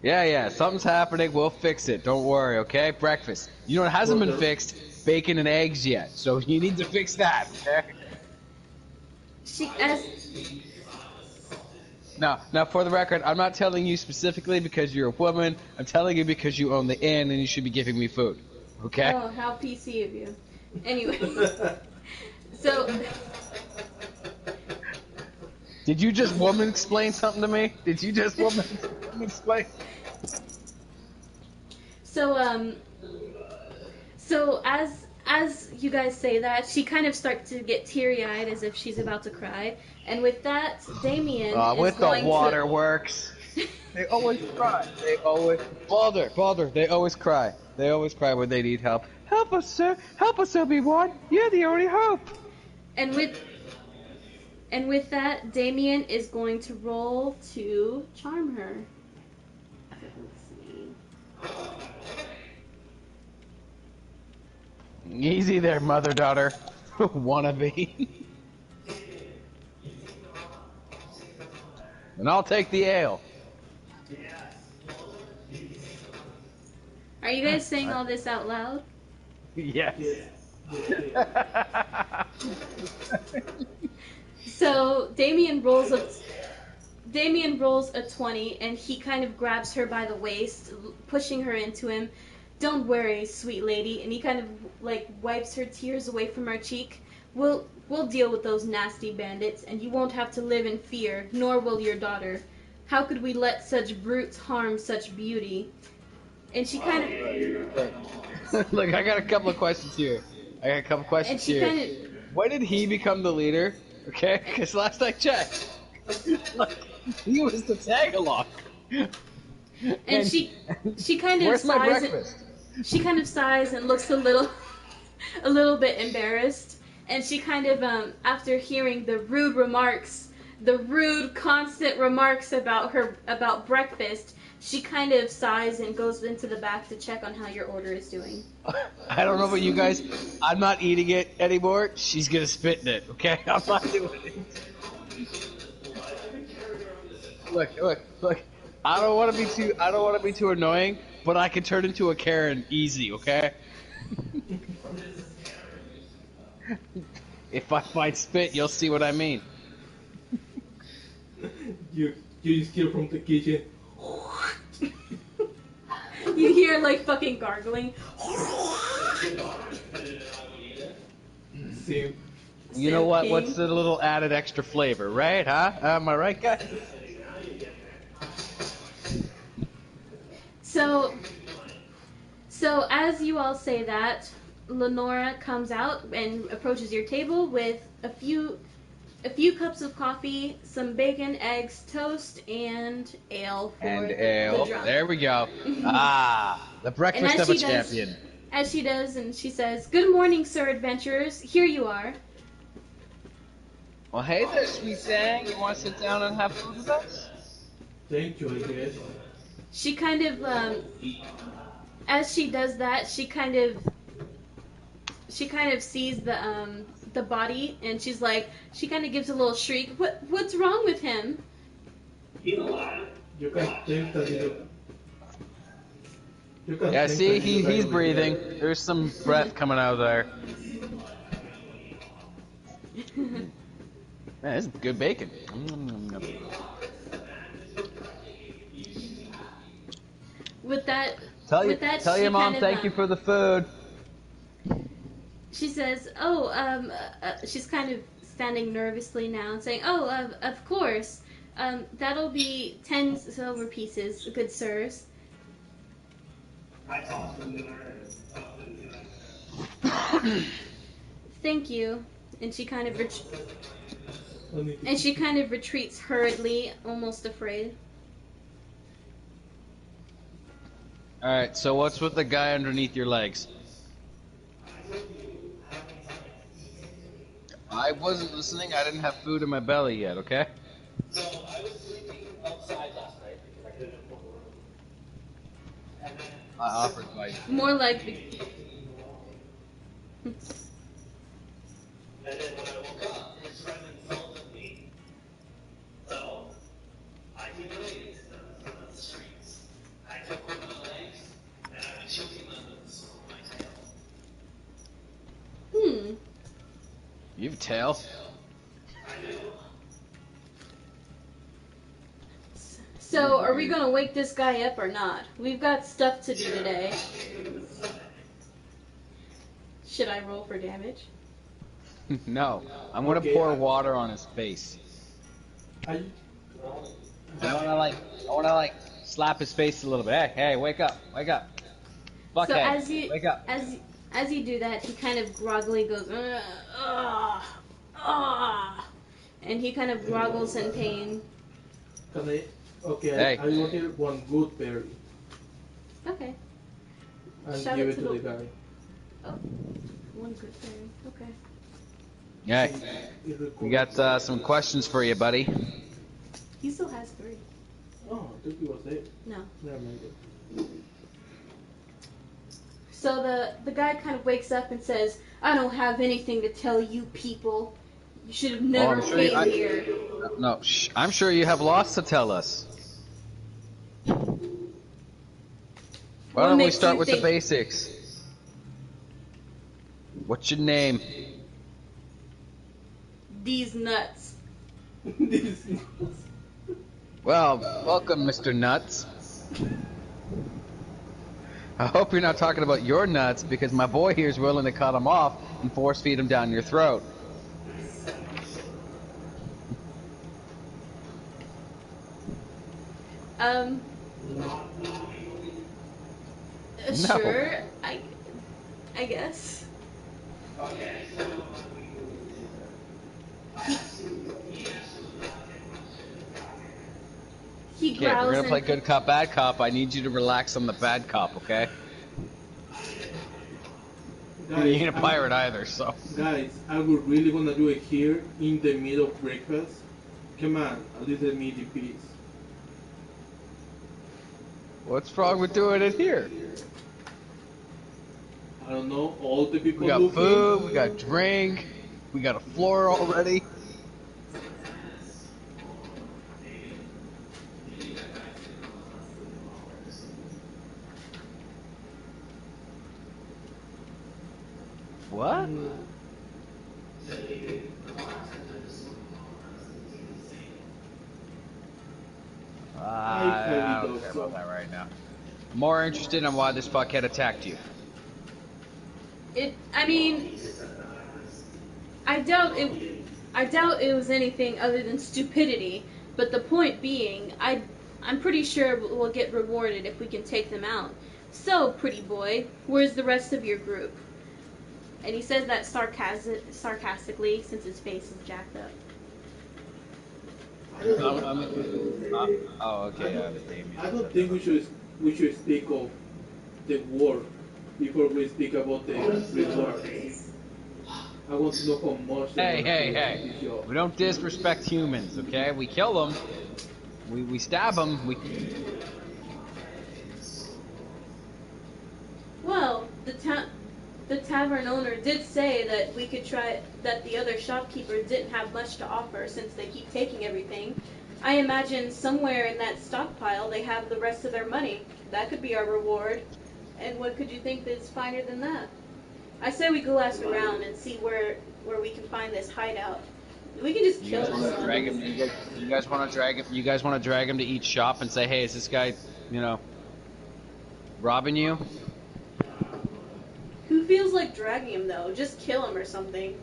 Yeah, something's happening. We'll fix it. Don't worry, okay? Breakfast. You know, it hasn't been fixed. Bacon and eggs yet. So you need to fix that, okay? Now, for the record, I'm not telling you specifically because you're a woman. I'm telling you because you own the inn and you should be giving me food. Okay? Oh, how PC of you. Anyway. So... Did you just woman explain something to me? Did you just woman explain? So as you guys say that, she kind of starts to get teary-eyed as if she's about to cry. And with that, Damien is with going the waterworks. They always cry. Baldur, they always cry. They always cry when they need help. Help us, sir. Help us, Obi-Wan. You're the only hope. And with that, Damien is going to roll to charm her. Let's see. Easy there, mother-daughter. Wannabe. And I'll take the ale. Are you guys saying all this out loud? Yes. So Damien Damien rolls a 20, and he kind of grabs her by the waist, pushing her into him. Don't worry, sweet lady. And he kind of like wipes her tears away from her cheek. We'll deal with those nasty bandits, and you won't have to live in fear, nor will your daughter. How could we let such brutes harm such beauty? And she kind of Look, I got a couple of questions here. and she kind of When did he become the leader? Okay, because last I checked, like, he was the tag-along. and she kind of Where's my sighs. breakfast? She kind of sighs and looks a little bit embarrassed. And she kind of, after hearing the rude, constant remarks about breakfast, she kind of sighs and goes into the back to check on how your order is doing. I don't know about you guys. I'm not eating it anymore. She's gonna spit in it. Okay, I'm not doing it. Look. I don't want to be too annoying, but I can turn into a Karen easy. Okay. If I find spit, you'll see what I mean. You just hear from the kitchen. You hear like fucking gargling. Same. You know what? King. What's the little added extra flavor, right? Huh? Am I right, guys? So as you all say that, Lenora comes out and approaches your table with a few cups of coffee, some bacon, eggs, toast, and ale for the drunk. There we go. The breakfast of a champion. As she does, and she says, "Good morning, sir adventurers. Here you are." Well, hey there, sweet thing. You want to sit down and have food with us? Thank you, I guess. She kind of, as she does that, she kind of sees the body, and she kind of gives a little shriek. What's wrong with him? You can think that you can Yeah, think see, that he's breathing. There's some breath coming out of there. Man, this is good bacon. With that, Tell she your mom kind of, thank you for the food. She says, she's kind of standing nervously now and saying, of course. That'll be 10 silver pieces, good sirs. Thank you. And she kind of retreats hurriedly, almost afraid. Alright, so what's with the guy underneath your legs? I wasn't listening. I didn't have food in my belly yet, okay? So I was sleeping outside last night because I couldn't afford a room. I offered my... More like... And then when I woke up, his friend insulted me. So I humiliated him on the streets. I took one of the legs and I choked him under the sole of my tail. You have a tail? So, are we gonna wake this guy up or not? We've got stuff to do today. Should I roll for damage? No. I'm gonna pour water on his face. I I wanna slap his face a little bit. Hey, wake up. Fuckhead, wake up. As you do that, he kind of groggily goes, and he kind of groggles in pain. can I? Okay, Hey. I wanted one good berry Okay. and Shout give it it to to the- the guy. Oh, one good thing. Okay. Hey, It we got some questions for you, buddy. He still has 3. Oh, I think he was there. No. Never mind. So the guy kind of wakes up and says, "I don't have anything to tell you people. You should have never I'm sure came here." No, I'm sure you have lots to tell us. Why What don't we makes start you with the think- basics? What's your name? These nuts. This Well, welcome, Mr. Nuts. I hope you're not talking about your nuts, because my boy here is willing to cut them off and force feed them down your throat. Um, No. sure, I guess. Okay, so He Okay, if we're growls gonna play and good cop, bad cop, I need you to relax on the bad cop, okay? You ain't a pirate either, so. Guys, I would really want to do it here in the middle of breakfast. Come on, at least let me eat in peace. What's wrong with doing it here? I don't know, all the people We got looking. food, we got drink, we got a floor already. What? I don't care about that right now. More interested in why this fuckhead attacked you. I mean, I doubt it was anything other than stupidity. But the point being, I'm pretty sure we'll get rewarded if we can take them out. So, pretty boy, where's the rest of your group? And he says that sarcastically, since his face is jacked up. Oh, okay. I don't think we should speak of the war before we speak about the rewards. I want to know how much. Hey. We don't disrespect humans, okay? We kill them. We stab them. Well, the tavern owner did say that we could try, that the other shopkeepers didn't have much to offer since they keep taking everything. I imagine somewhere in that stockpile they have the rest of their money. That could be our reward. And what could you think that's finer than that? I say we go ask around and see where we can find this hideout. We can just kill this one. You guys want to drag him? You guys want to drag him to each shop and say, "Hey, is this guy, robbing you?" Who feels like dragging him though? Just kill him or something.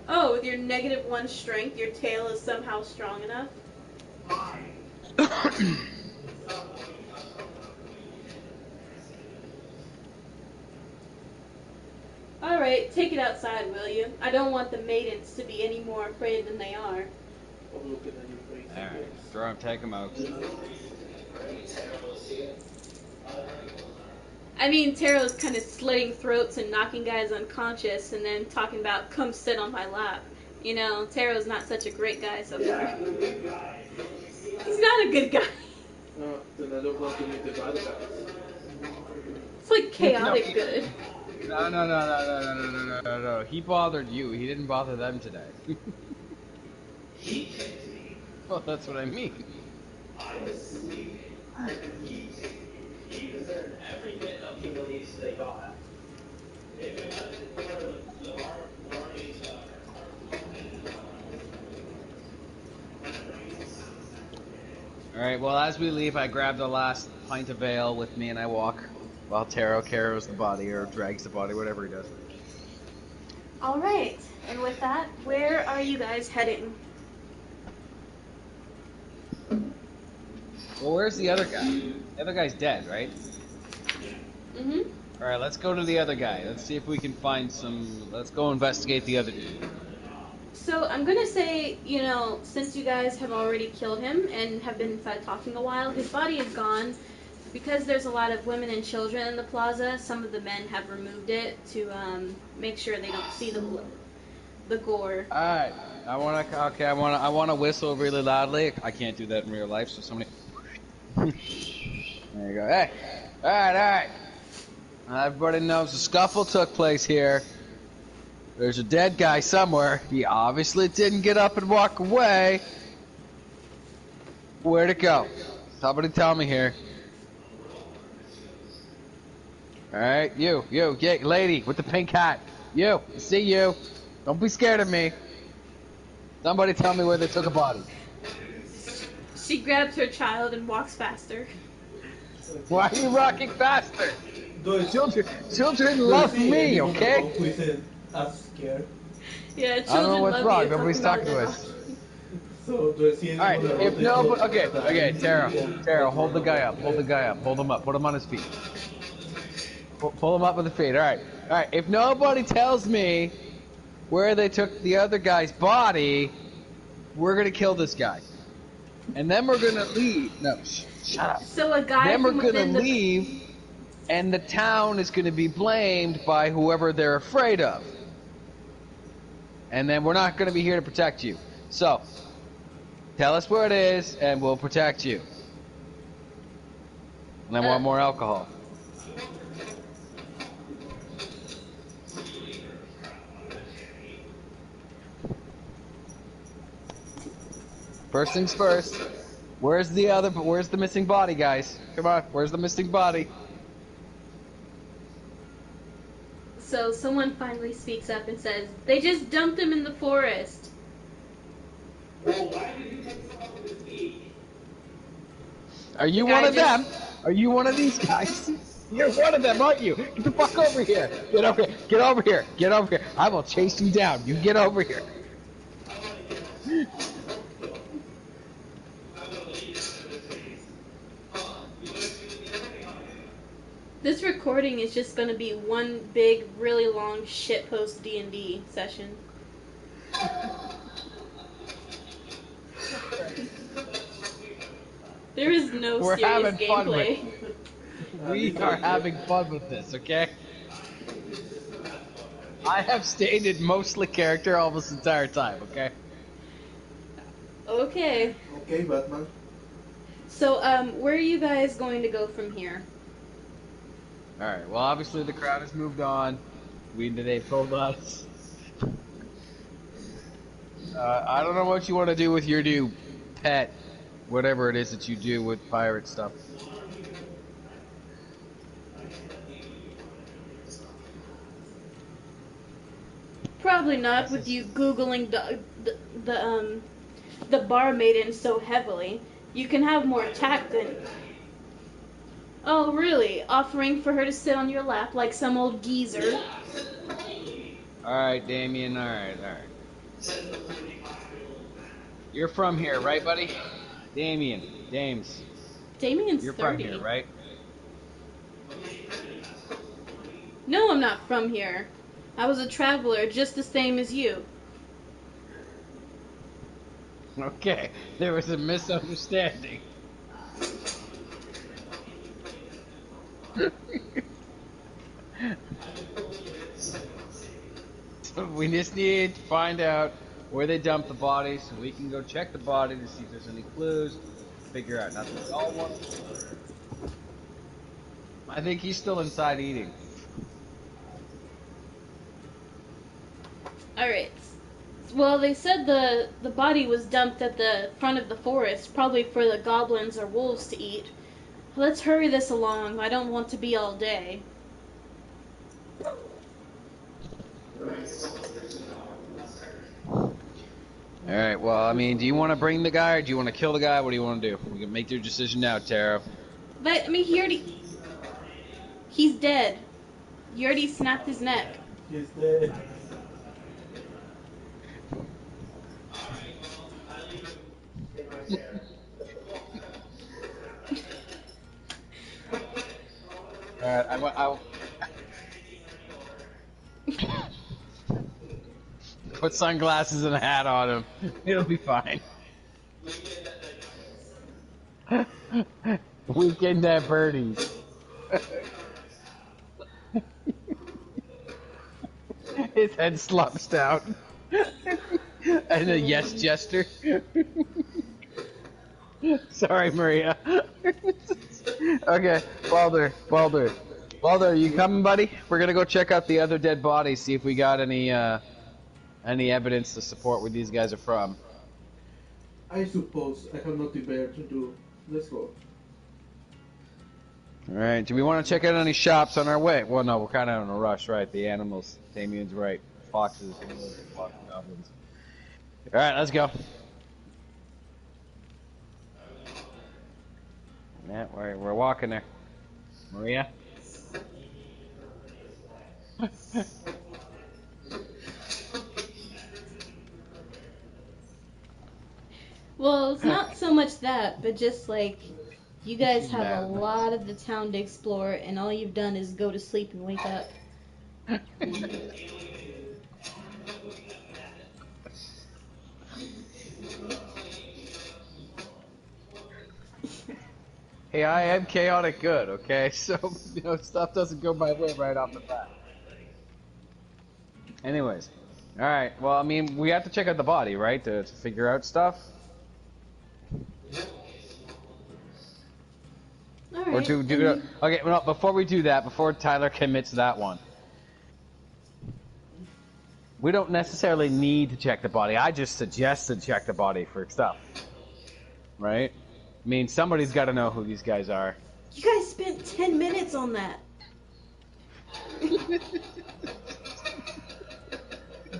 Oh, with your -1 strength, your tail is somehow strong enough? Alright, take it outside, will you? I don't want the maidens to be any more afraid than they are. I'm looking at your face. Alright, throw him, take him out. I mean, Taro's kind of slitting throats and knocking guys unconscious and then talking about, come sit on my lap. You know, Taro's not such a great guy so far. He's not a good guy. No, then I don't want to meet the bad guys. It's like chaotic good. No. He bothered you. He didn't bother them today. Well, that's what I mean. He deserved every bit of humiliation they got. If it wasn't for the army's Alright, well, as we leave, I grab the last pint of ale with me and I walk while Taro carries the body or drags the body, whatever he does. Alright, and with that, where are you guys heading? Well, where's the other guy? The other guy's dead, right? Mm-hmm. Alright, let's go to the other guy. Let's see if we can find some... Let's go investigate the other dude. So I'm gonna say, you know, since you guys have already killed him and have been inside talking a while, his body is gone. Because there's a lot of women and children in the plaza, some of the men have removed it to make sure they don't see the gore. Alright, I wanna whistle really loudly. I can't do that in real life, so somebody... There you go. Hey! Alright. Everybody knows a scuffle took place here. There's a dead guy somewhere. He obviously didn't get up and walk away. Where'd it go? Somebody tell me here. Alright, you, yeah, lady with the pink hat. You, I see you. Don't be scared of me. Somebody tell me where they took a body. She grabs her child and walks faster. Why are you rocking faster? Children love me, okay? Who isn't as scared? Yeah, I don't know children what's love wrong. you. Nobody's talking to about us. So do I see All right, anyone if around no, the but okay, close okay, that Tara, can Tara, like hold the run guy up up, the hold the guy? guy up, put him on his feet. Pull him up with the feet. All right. If nobody tells me where they took the other guy's body, we're gonna kill this guy, and then we're gonna leave. No, shut up. So a guy Then we're from gonna within the leave, and the town is gonna be blamed by whoever they're afraid of, and then we're not gonna be here to protect you. So, tell us where it is, and we'll protect you. And I want more alcohol. First things first. Where's the missing body, guys? Come on, where's the missing body? So someone finally speaks up and says, "They just dumped him in the forest." Well, why did you take some of his meat? Are you The guy one of just- them? Are you one of these guys? You're one of them, aren't you? Get the fuck over here. Get over here. Get over here. Get over here. I will chase you down. You get over here. This recording is just gonna be one big, really long shitpost D&D session. There is no We're serious having fun with gameplay. We are having fun with this, okay? I have stayed in mostly character almost the entire time, okay? Okay. Okay, Batman. So, where are you guys going to go from here? Alright, well obviously the crowd has moved on. They've told us. I don't know what you want to do with your new pet, whatever it is that you do with pirate stuff. Probably not with you googling the bar maiden so heavily. You can have more tact than. Oh, really? Offering for her to sit on your lap like some old geezer? Alright, Damien, alright. You're from here, right, buddy? James. Damien's You're 30. from here, right? No, I'm not from here. I was a traveler just the same as you. Okay, there was a misunderstanding. So we just need to find out where they dumped the body so we can go check the body to see if there's any clues. Figure out nothing. All one. I think he's still inside eating. Alright. Well, they said the body was dumped at the front of the forest, probably for the goblins or wolves to eat. Let's hurry this along. I don't want to be all day. Alright, well, I mean, do you want to bring the guy or do you want to kill the guy? What do you want to do? We can make your decision now, Tara. But, I mean, he's dead. You already snapped his neck. He's dead. Alright, put sunglasses and a hat on him. It'll be fine. Weekend at Birdie's. His head slops down. And a yes gesture. Sorry, Maria. Okay, Baldur, you coming, buddy? We're gonna go check out the other dead bodies, see if we got any evidence to support where these guys are from. I suppose I have nothing better to do. Let's go. Alright, do we want to check out any shops on our way? Well, no, we're kind of in a rush, right? The animals, Damien's right. Foxes, goblins. Alright, let's go. Yeah, we're walking there. Maria? Well, it's not so much that, but just like you guys She's have a mad. lot of the town to explore, and all you've done is go to sleep and wake up. Hey, I am chaotic good, okay? So, stuff doesn't go my way right off the bat. Anyways. Alright, well, I mean, we have to check out the body, right? To figure out stuff? All Or right. okay, well, before we do that, before Tyler commits that one, we don't necessarily need to check the body. I just suggest to check the body for stuff. Right? I mean, somebody's got to know who these guys are. You guys spent 10 minutes on that.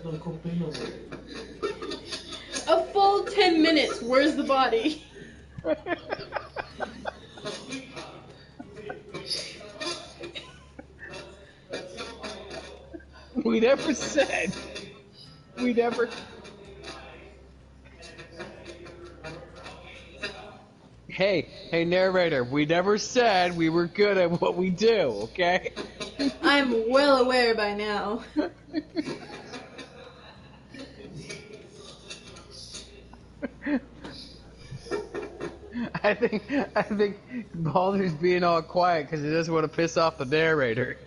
Don't complain over it. A full 10 minutes. Where's the body? We never said. We never. Hey, narrator, we never said we were good at what we do, okay? I'm well aware by now. I think Balder's being all quiet because he doesn't want to piss off the narrator.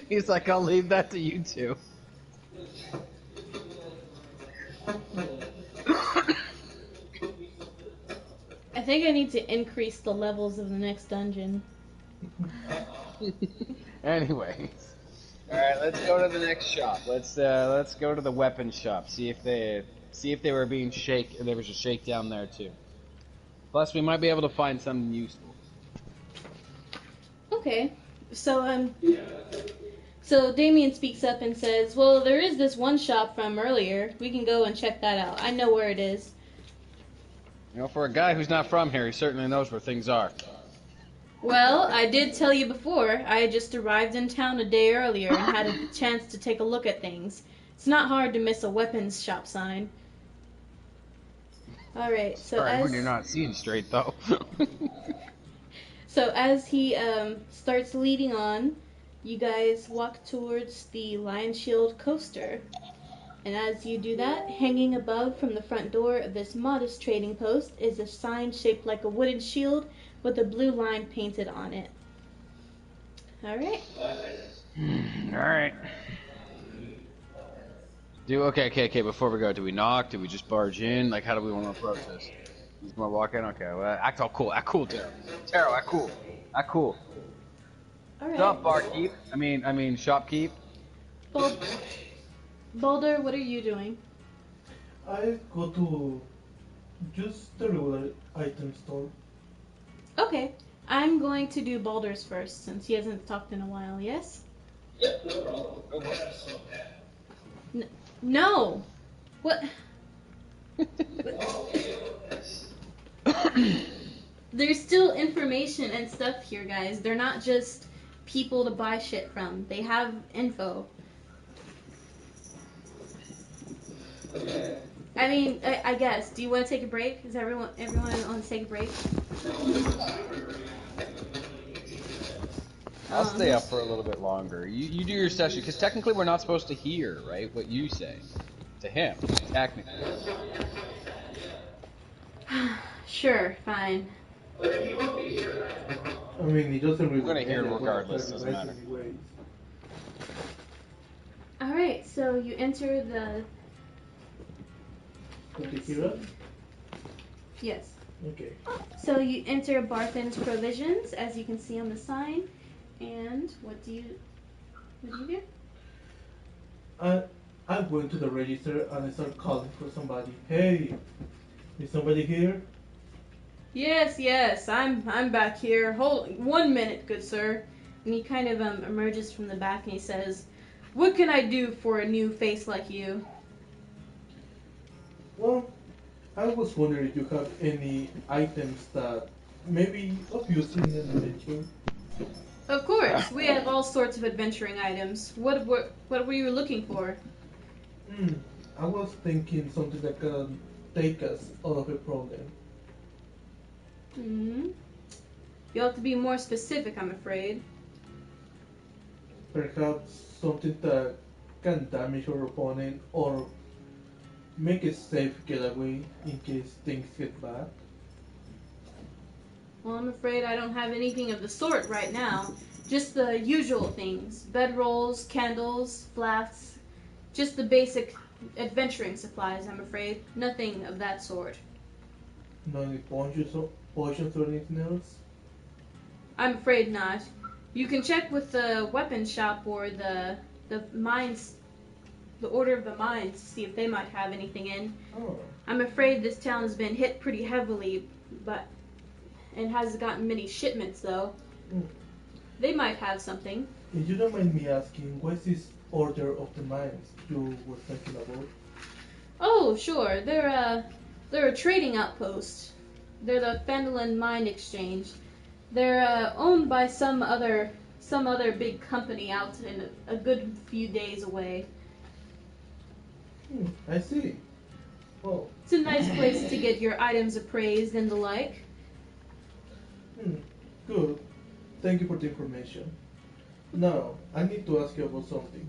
He's like, I'll leave that to you two. I think I need to increase the levels of the next dungeon. Anyway. Alright, let's go to the next shop. Let's go to the weapon shop. See if they were being there was a shakedown there too. Plus we might be able to find something useful. Okay. So Damien speaks up and says, "Well, there is this one shop from earlier. We can go and check that out. I know where it is." For a guy who's not from here, he certainly knows where things are. Well, I did tell you before. I just arrived in town a day earlier and had a chance to take a look at things. It's not hard to miss a weapons shop sign. Alright, so Sorry, when you're not seeing straight, though. So as he starts leading on, you guys walk towards the Lion Shield coaster. And as you do that, hanging above from the front door of this modest trading post is a sign shaped like a wooden shield with a blue line painted on it. Alright. Alright. Okay, before we go, do we knock? Do we just barge in? Like, how do we want to approach this? Just want to walk in? Okay, well, act cool, Taro. Taro, act cool. Alright. What's up, barkeep? I mean, shopkeep? Boulder, what are you doing? I go to just the regular item store. Okay. I'm going to do Boulder's first since he hasn't talked in a while, yes? Yep, no problem. No! What? There's still information and stuff here, guys. They're not just people to buy shit from. They have info. I mean, I guess. Do you want to take a break? Is everyone want to take a break? I'll stay up for a little bit longer. You do your session, because technically we're not supposed to hear, right, what you say to him, technically. Sure, fine. I mean, he doesn't really. We're gonna hear it matter what regardless, type of doesn't item matter. he weighs. Alright, so you enter the... Can they hear us? Yes. Okay. So you enter Barthen's Provisions, as you can see on the sign. And what do you do? I went to the register and I started calling for somebody. Hey, is somebody here? Yes, I'm back here. Hold 1 minute, good sir. And he kind of emerges from the back and he says, "What can I do for a new face like you?" Well, I was wondering if you have any items that Maybe obviously an adventure. Of course, we have all sorts of adventuring items. What were you looking for? Hmm. I was thinking something that can take us out of a problem. Hmm. You'll have to be more specific, I'm afraid. Perhaps something that can damage our opponent or make a safe getaway in case things get bad. Well, I'm afraid I don't have anything of the sort right now. Just the usual things: bedrolls, candles, flasks. Just the basic adventuring supplies, I'm afraid. Nothing of that sort. Not any potions or anything else. I'm afraid not. You can check with the weapons shop or the mines, the order of the mines, to see if they might have anything in. Oh. I'm afraid this town has been hit pretty heavily, but it hasn't gotten many shipments though. Hmm. They might have something. If you don't mind me asking, what is this order of the mines you were talking about? Oh, sure. They're a trading outpost. They're the Fendelin Mine Exchange. They're owned by some other big company out in a good few days away. Hmm, I see. Oh, It's a nice place to get your items appraised and the like. hmm, good. Thank you for the information. Now, I need to ask you about something.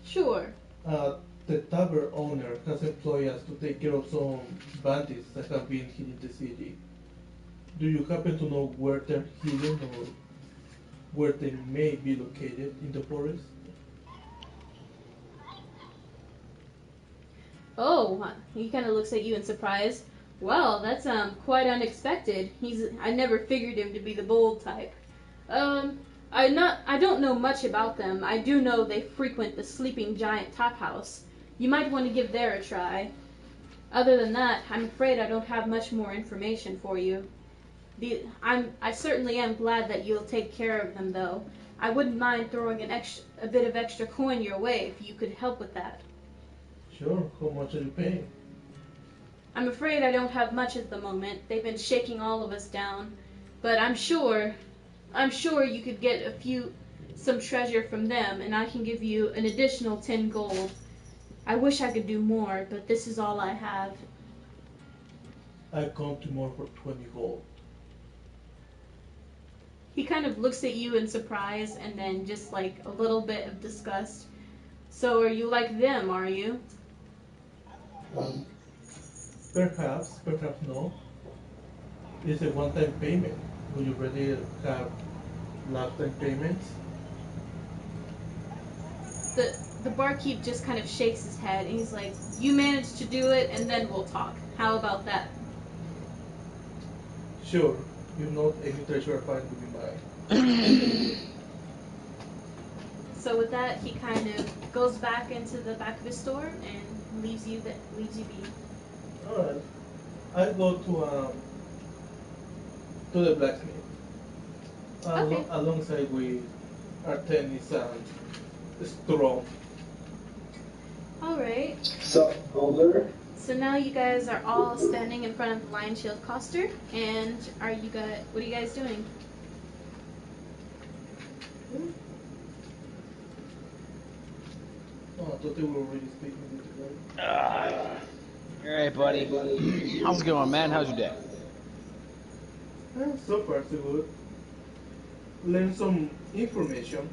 Sure. Uh, the tavern owner has employed us to take care of some bandits that have been hidden in the city. Do you happen to know where they're hidden or where they may be located in the forest? Oh, he kind of looks at you in surprise. Well, that's quite unexpected. I never figured him to be the bold type. Um, I don't know much about them. I do know they frequent the Sleeping Giant Top House. You might want to give there a try. Other than that, I'm afraid I don't have much more information for you. I certainly am glad that you'll take care of them, though. I wouldn't mind throwing a bit of extra coin your way if you could help with that. Sure, how much are you paying? I'm afraid I don't have much at the moment. They've been shaking all of us down, but I'm sure you could get some treasure from them, and I can give you an additional 10 gold. I wish I could do more, but this is all I have. I come tomorrow for 20 gold. He kind of looks at you in surprise and then just like a little bit of disgust. So are you like them, are you? Um, perhaps no. It's a one-time payment. Would you rather have lifetime payments? The barkeep just kind of shakes his head and he's like, "You managed to do it, and then we'll talk. How about that?" Sure, if not, any treasure I find will be mine. So with that, he kind of goes back into the back of his store and leaves you be. Alright. I go to the blacksmith. Okay. Alongside with Artemis and Strong. All right. So, older? So now you guys are all standing in front of the Lion Shield coaster, and what are you guys doing? Oh, I thought they were already speaking with the guy. All right, buddy. How's it going, man? How's your day? So far, so good. Learn some information.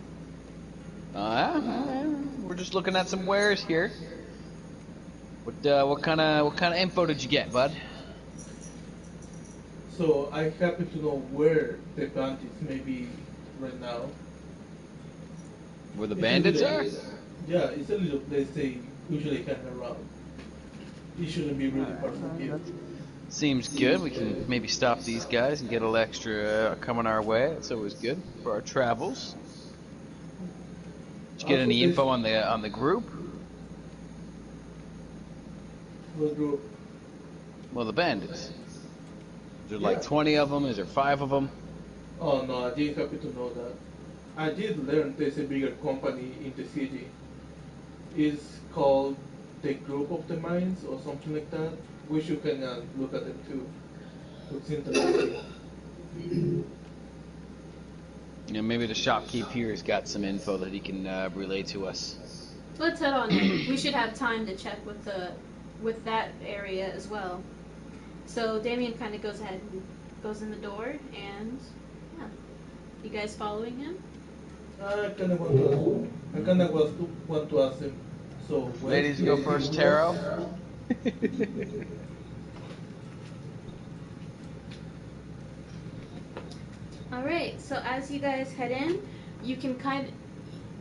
We're just looking at some wares here. What kind of info did you get, bud? So I happen to know where the bandits may be right now. Where the It's a bandits little- are? Yeah, it's a little place they usually hang around. It shouldn't be really far from here. Seems good. We can maybe stop these guys and get a little extra coming our way. That's always good for our travels. Did you get Also, any this- info on the group? What group? Well, the bandits. Is there Yeah. like 20 of them? Is there 5 of them? Oh no, I didn't happen to know that. I did learn there's a bigger company in the city. It's called the Group of the Mines or something like that. We should kind of look at them too. Looks interesting. You know, maybe the shopkeep here has got some info that he can relay to us. Let's head on in. We should have time to check with that area as well. So Damien kind of goes ahead and goes in the door, and yeah, you guys following him? I kind of want to ask. I kind of want to ask him. So, Ladies, go first, Taro. All right. So as you guys head in, you can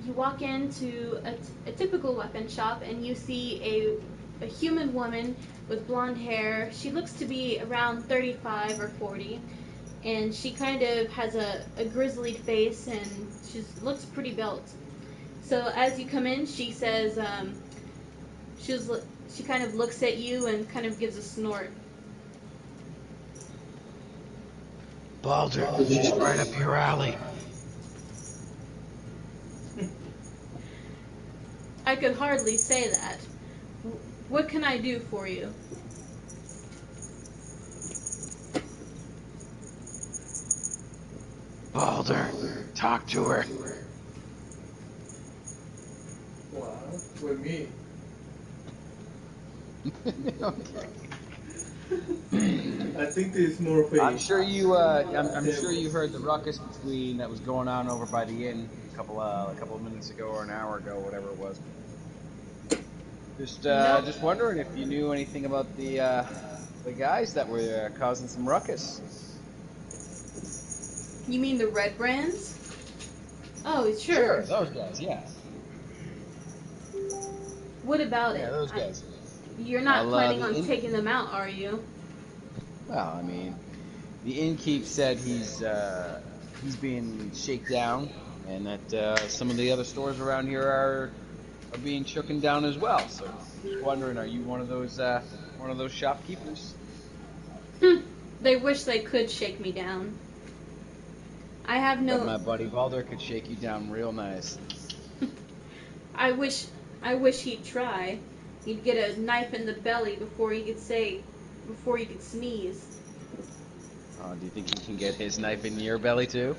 you walk into a typical weapon shop, and you see a human woman with blonde hair. She looks to be around 35 or 40, and she kind of has a grizzly face, and she looks pretty built. So as you come in, she says, she kind of looks at you and kind of gives a snort. Baldur, she's right up your alley. I could hardly say that. What can I do for you? Baldur, talk to her. What? With me? Okay. I think there's more of a. I'm sure you. I'm sure you heard the ruckus that was going on over by the inn a couple of minutes ago or an hour ago, whatever it was. Just wondering if you knew anything about the guys that were causing some ruckus. You mean the red brands? Oh, sure. Sure, those guys. Yeah. What about Yeah, it? those guys. You're not planning the on taking them out, are you? Well, I mean, the innkeep said he's being shaken down, and that some of the other stores around here are being shooken down as well. So, just wondering, are you one of those shopkeepers? They wish they could shake me down. I have no. But my buddy Baldur could shake you down real nice. I wish he'd try. He'd get a knife in the belly before he could sneeze. Oh, do you think he can get his knife in your belly too?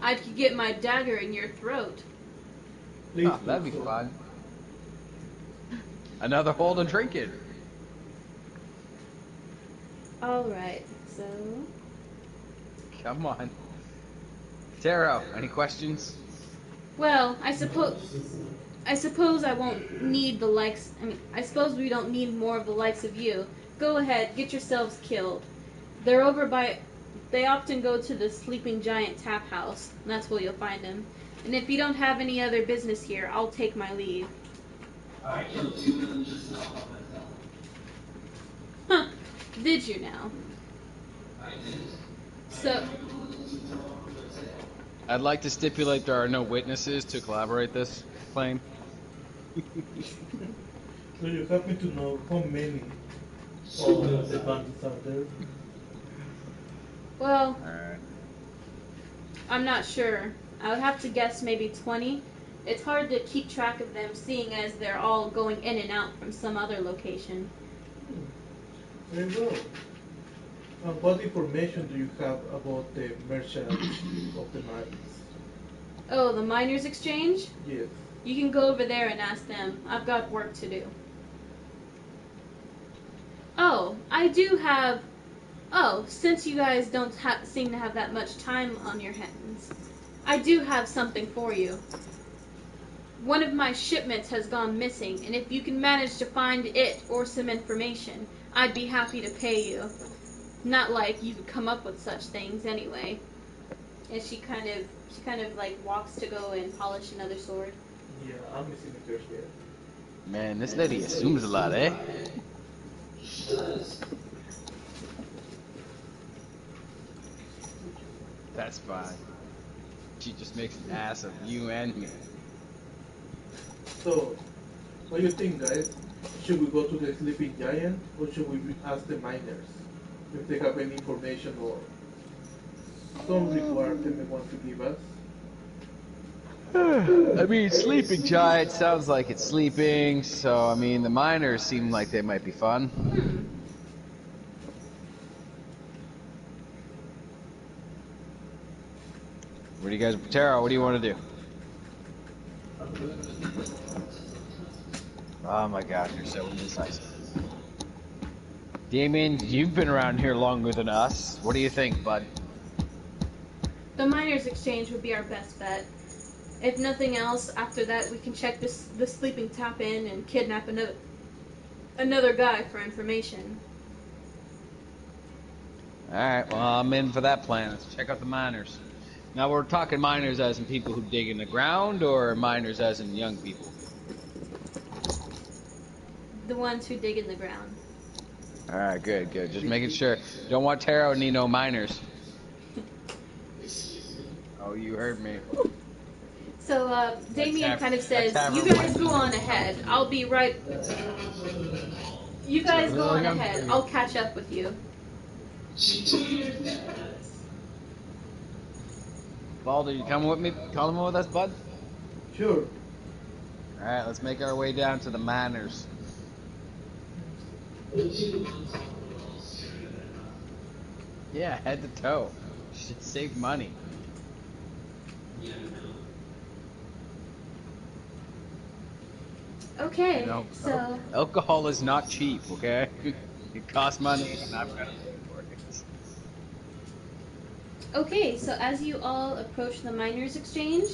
I could get my dagger in your throat. Oh, that'd be fun. Another hold and trinket. All right, so. Come on. Taro, any questions? Well, I suppose I won't need the likes. I suppose we don't need more of the likes of you. Go ahead, get yourselves killed. They're over by. They often go to the Sleeping Giant Tap House, and that's where you'll find them. And if you don't have any other business here, I'll take my leave. I killed 2 of them just now. Huh? Did you now? I did. So. I'd like to stipulate there are no witnesses to corroborate this claim. So you happen to know how many of the bandits are there? Well, Alright. I'm not sure. I would have to guess maybe 20. It's hard to keep track of them, seeing as they're all going in and out from some other location. Very well. What information do you have about the merchants of the mines? Oh, the Miners' Exchange? Yes. You can go over there and ask them. I've got work to do. Oh, I do have... Oh, since you guys don't seem to have that much time on your hands, I do have something for you. One of my shipments has gone missing, and if you can manage to find it or some information, I'd be happy to pay you. Not like you could come up with such things anyway. And she kind of like walks to go and polish another sword. Yeah, I'm missing a fish here. Man, this lady assumes a lot, eh? That's fine. She just makes an ass of you and me. So, what do you think, guys? Should we go to the Sleeping Giant, or should we ask the miners if they have any information or some reward that they want to give us? I mean, sleeping giant sounds like it's sleeping, so I mean, the miners seem like they might be fun. What do you guys, Tara? What do you want to do? Oh my gosh, you're so indecisive. Damien, you've been around here longer than us. What do you think, bud? The miners' exchange would be our best bet. If nothing else, after that we can check the sleeping tap in and kidnap another guy for information. Alright, well, I'm in for that plan. Let's check out the miners. Now, we're talking miners as in people who dig in the ground, or miners as in young people? The ones who dig in the ground. Alright, good, good. Just making sure. Don't want Taro and no miners. Oh, you heard me. So Damien kind of says, tavern "You guys went. go on ahead. I'll be right. You guys go on ahead. I'll catch up with you." Balder, you coming with me? Coming with us, bud? Sure. Alright, let's make our way down to the miners. Yeah, head to toe. Should save money. Okay, You know, so alcohol is not cheap, okay? It costs money, and I've got to pay for it. so as you all approach the miners' exchange,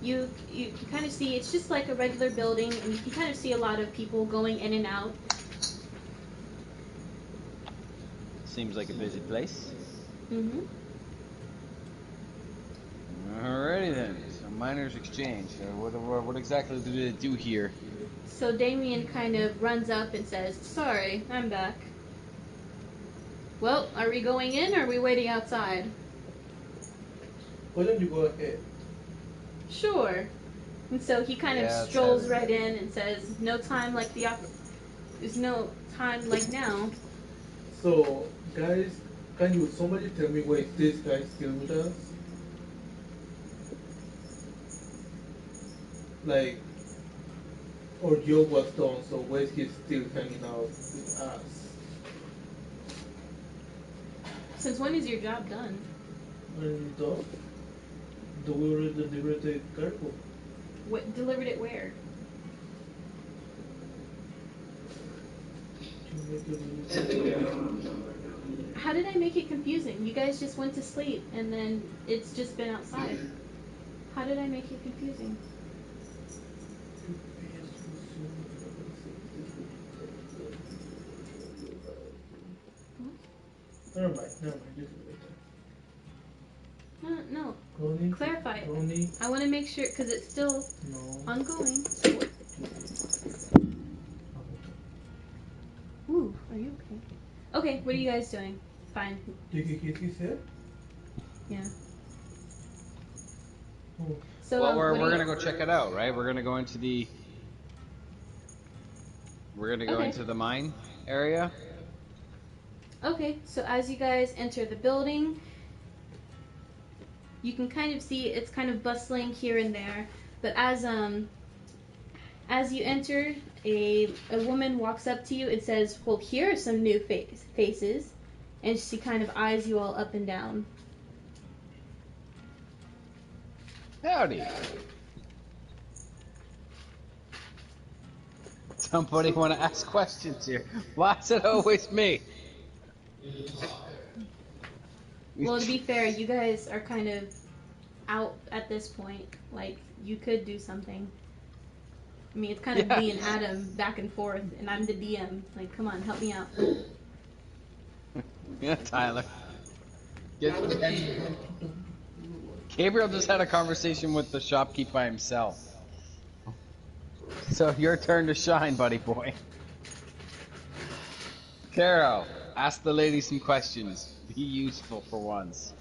you can kind of see it's just like a regular building, and you can kind of see a lot of people going in and out. Seems like a busy place. Mhm. Alrighty then. So miners exchange. What exactly do they do here? So Damien kind of runs up and says, "Sorry, I'm back." Well, are we going in or are we waiting outside? Why don't you go ahead? Sure. And so he kind of Yeah, let's strolls have it. right in and says, "No time like there's no time like now." So, guys, can you somebody tell me why is this guy still with us? Like, our job was done, so why is he still hanging out with us? Since when is your job done? And done? Do we already deliver the cargo? What delivered it where? How did I make it confusing? You guys just went to sleep and then it's just been outside. How did I make it confusing? Never mind, just leave it No. there. Ronnie, Clarify it. Ronnie, I want to make sure because it's still no. ongoing. Ooh, are you okay? Okay, what are you guys doing? Fine. Did he hit his head? Yeah. Oh. So Well, what we're do gonna go check it out, right? We're gonna go into the Okay. mine area. Okay, so as you guys enter the building, you can kind of see it's kind of bustling here and there. But as you enter, a woman walks up to you and says, "Well, here are some new faces," and she kind of eyes you all up and down. Howdy. Somebody want to ask questions here? Why is it always me? Well, to be fair, you guys are kind of out at this point. Like, you could do something. I mean, it's kind of Yeah. me and Adam back and forth, and I'm the DM. Like, come on, help me out. Yeah, Tyler. Gabriel just had a conversation with the shopkeep by himself. So your turn to shine, buddy boy. Caro, ask the lady some questions. Be useful for once.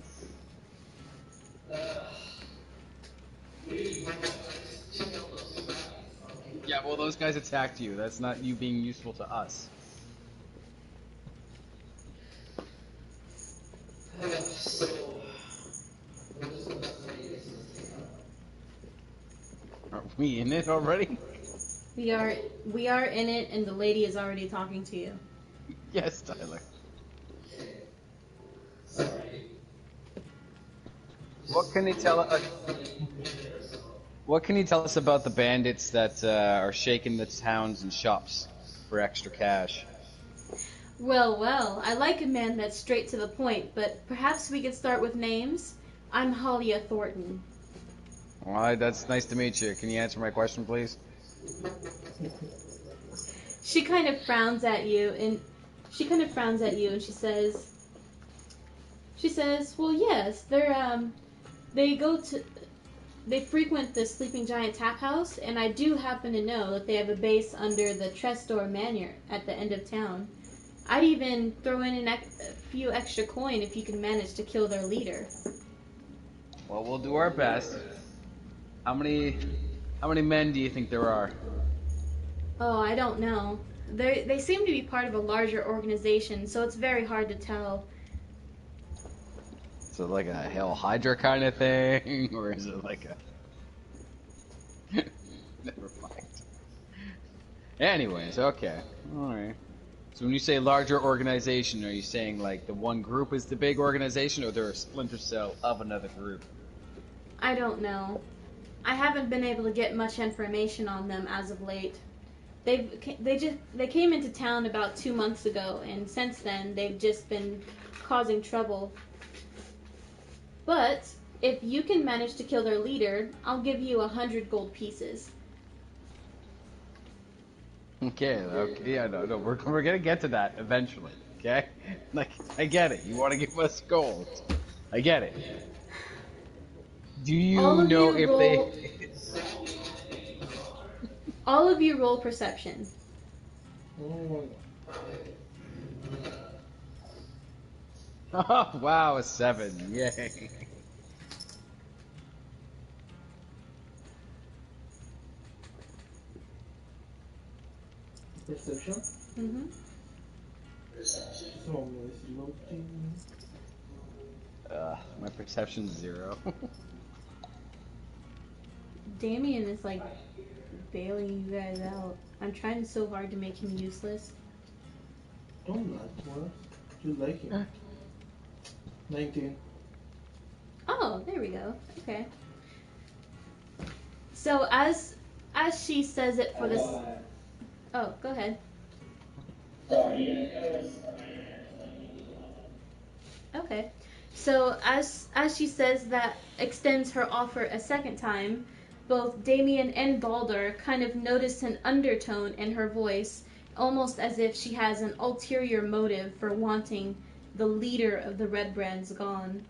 Yeah, well, those guys attacked you. That's not you being useful to us. Are we in it already? We are in it, and the lady is already talking to you. Yes, Tyler. What can you tell us? What can you tell us about the bandits that are shaking the towns and shops for extra cash? Well, well, I like a man that's straight to the point, but perhaps we could start with names. I'm Halia Thornton. Well, that's nice to meet you. Can you answer my question, please? She kind of frowns at you, and she says, "Well, yes, they go to they frequent the Sleeping Giant Tap House, and I do happen to know that they have a base under the Trestor Manor at the end of town. I'd even throw in a few extra coin if you can manage to kill their leader." Well, we'll do our best. How many men do you think there are? Oh, I don't know. They seem to be part of a larger organization, so it's very hard to tell. Is it like a Hell Hydra kind of thing, or is it like a? Never mind. Anyways, okay, all right. So when you say larger organization, are you saying like the one group is the big organization, or they're a splinter cell of another group? I don't know. I haven't been able to get much information on them as of late. They came into town about 2 months ago, and since then they've just been causing trouble. But if you can manage to kill their leader, I'll give you 100 gold pieces. Okay, yeah, no, we're gonna get to that eventually. Okay, like I get it. You want to give us gold. I get it. Do All you of know you if roll. they? All of you roll perception. Oh, Oh wow, a 7! Yay! perception. Mm-hmm. So it's loading. My perception's 0. Damien is like bailing you guys out. I'm trying so hard to make him useless. Don't lie to us. You like him. 19. Oh, there we go. Okay. So as she says it for this. Oh, go ahead. Okay. So as she says that, extends her offer a second time, both Damien and Balder kind of notice an undertone in her voice, almost as if she has an ulterior motive for wanting the leader of the Red Brands gone.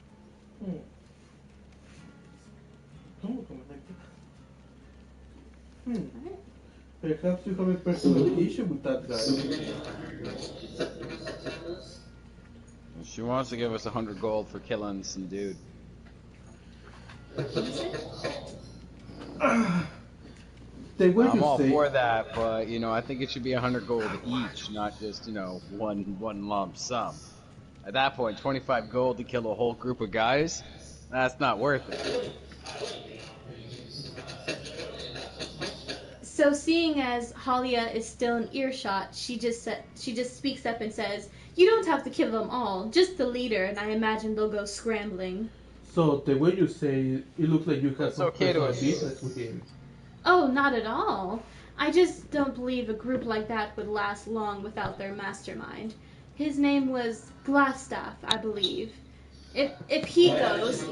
Don't look at me like that. Perhaps you have a personal issue with that guy. She wants to give us 100 gold for killing some dude. The way I'm you all say, for that, but I think it should be 100 gold each, not just one lump sum. At that point, 25 gold to kill a whole group of guys, that's not worth it. So seeing as Halia is still in earshot, she just speaks up and says, "You don't have to kill them all, just the leader, and I imagine they'll go scrambling." so the way you say, it looks like you have It's some okay to personal us. business with him. Oh, not at all. I just don't believe a group like that would last long without their mastermind. His name was Glassstaff, I believe. If he goes,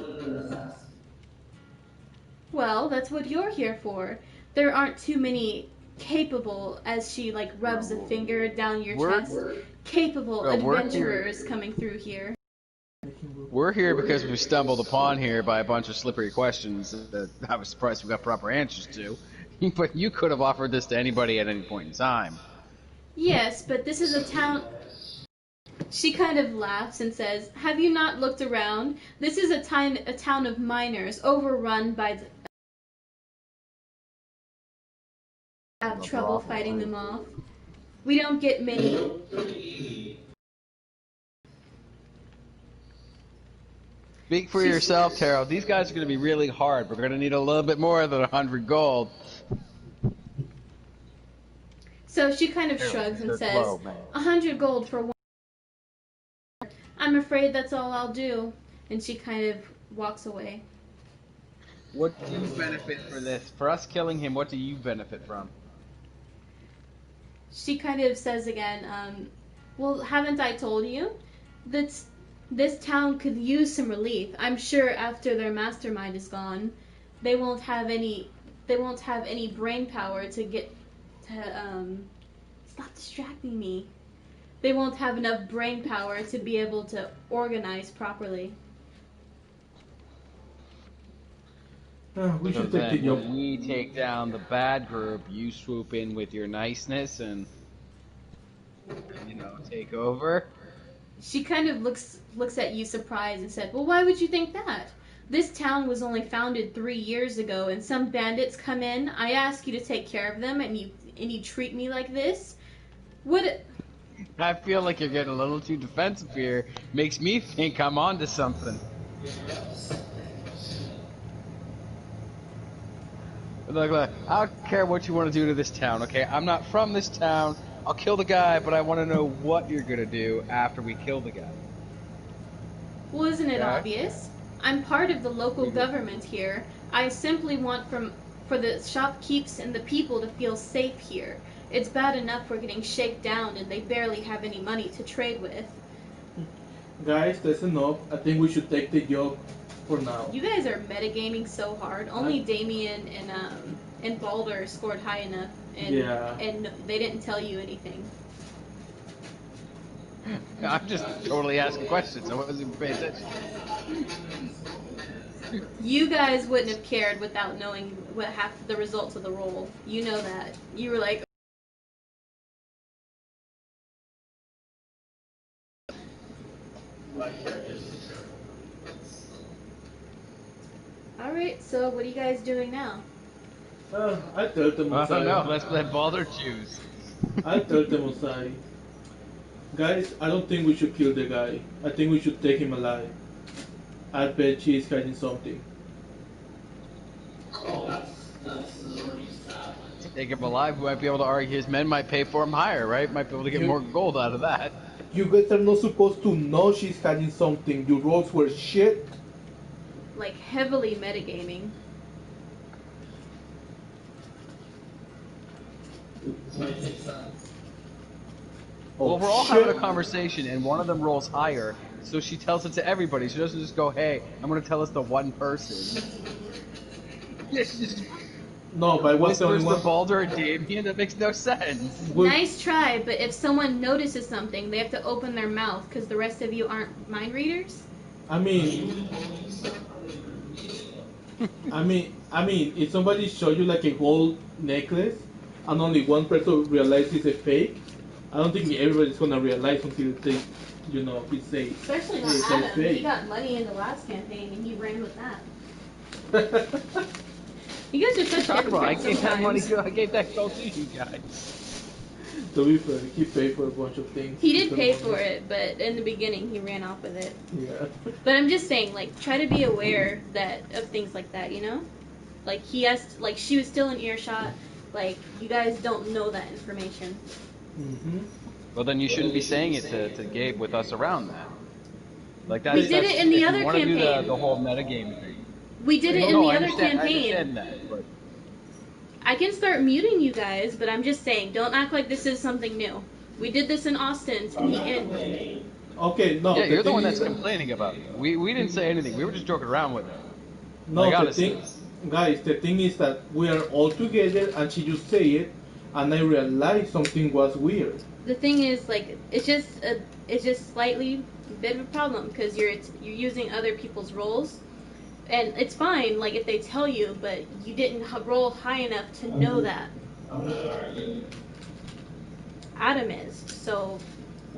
well, that's what you're here for. There aren't too many capable, as she like rubs a finger down your chest, capable adventurers coming through here. We're here because we stumbled upon here by a bunch of slippery questions that I was surprised we got proper answers to. But you could have offered this to anybody at any point in time. Yes, but this is a town. She kind of laughs and says, "Have you not looked around? This is a town of miners, overrun by the have trouble fighting them off. We don't get many." Speak for yourself, Taro. These guys are going to be really hard. We're going to need a little bit more than 100 gold. So she kind of shrugs and says, 100 gold for one. I'm afraid that's all I'll do. And she kind of walks away. What do you benefit for this? For us killing him, what do you benefit from? She kind of says again, well, haven't I told you that this town could use some relief? I'm sure after their mastermind is gone, they won't have any brain power to get to stop distracting me. They won't have enough brain power to be able to organize properly. We So should take the then, job. when we take down the bad group, you swoop in with your niceness and, take over. She kind of looks at you surprised and said, "Well, why would you think that? This town was only founded 3 years ago, and some bandits come in. I ask you to take care of them, and you treat me like this. What? I feel like you're getting a little too defensive here. Makes me think I'm onto something. Look, I don't care what you want to do to this town, okay? I'm not from this town. I'll kill the guy, but I want to know what you're gonna do after we kill the guy. Well, isn't it Okay. obvious? I'm part of the local government here. I simply want for the shopkeepers and the people to feel safe here. It's bad enough we're getting shaken down and they barely have any money to trade with. Guys, that's enough. I think we should take the job for now. You guys are metagaming so hard. Only Damien and Baldur scored high enough, and Yeah. and they didn't tell you anything. I'm just totally asking questions. I wasn't even paying attention. You guys wouldn't have cared without knowing what the results of the roll. You know that. You were like, all right. So what are you guys doing now? I tell them I on don't know. side. Let's let Baldur choose. I tell them on side. Guys, I don't think we should kill the guy. I think we should take him alive. I bet she is hiding something. Take him alive. We might be able to argue his men might pay for him higher, right? Might be able to get more gold out of that. You guys are not supposed to know she's hiding something. Your rolls were shit. Like heavily metagaming. Oh, Well, we're all shit. having a conversation, and one of them rolls higher, so she tells it to everybody. She doesn't just go, "Hey, I'm going to tell this to one person." No, but I was the only Whispers one. to Baldur and Damien. That makes no sense. Well, Nice try, but if someone notices something, they have to open their mouth because the rest of you aren't mind readers. I mean, if somebody show you like a gold necklace, and only one person realizes it's a fake, I don't think everybody's gonna realize until they, it's a. Especially not it's a Adam. He fake. got money in the last campaign and he ran with that. You guys are such Talk about. I hypocrites gave that money. sometimes. I gave that gold to you guys. To be fair, he paid for a bunch of things. He did pay for it, but in the beginning he ran off with it. Yeah. But I'm just saying, like, try to be aware of things like that, you know? Like, she was still in earshot. Like, you guys don't know that information. Mm-hmm. Well, then you shouldn't be saying it to Gabe with us around that. Like that. We did it in the if other you want to do campaign. the whole metagame thing. We did it in No, the I other understand- campaign. I understand that, but I can start muting you guys, but I'm just saying, don't act like this is something new. We did this in Austin, and Okay, no. yeah, you're the thing one that's is- complaining about it. We didn't say anything. We were just joking around with it. No, Like, the honestly. thing, guys, the thing is that we are all together, and she just say it, and I realized something was weird. the thing is, like, it's just slightly a bit of a problem because you're using other people's roles, and it's fine, like if they tell you, but you didn't roll high enough to know that. Adam is, so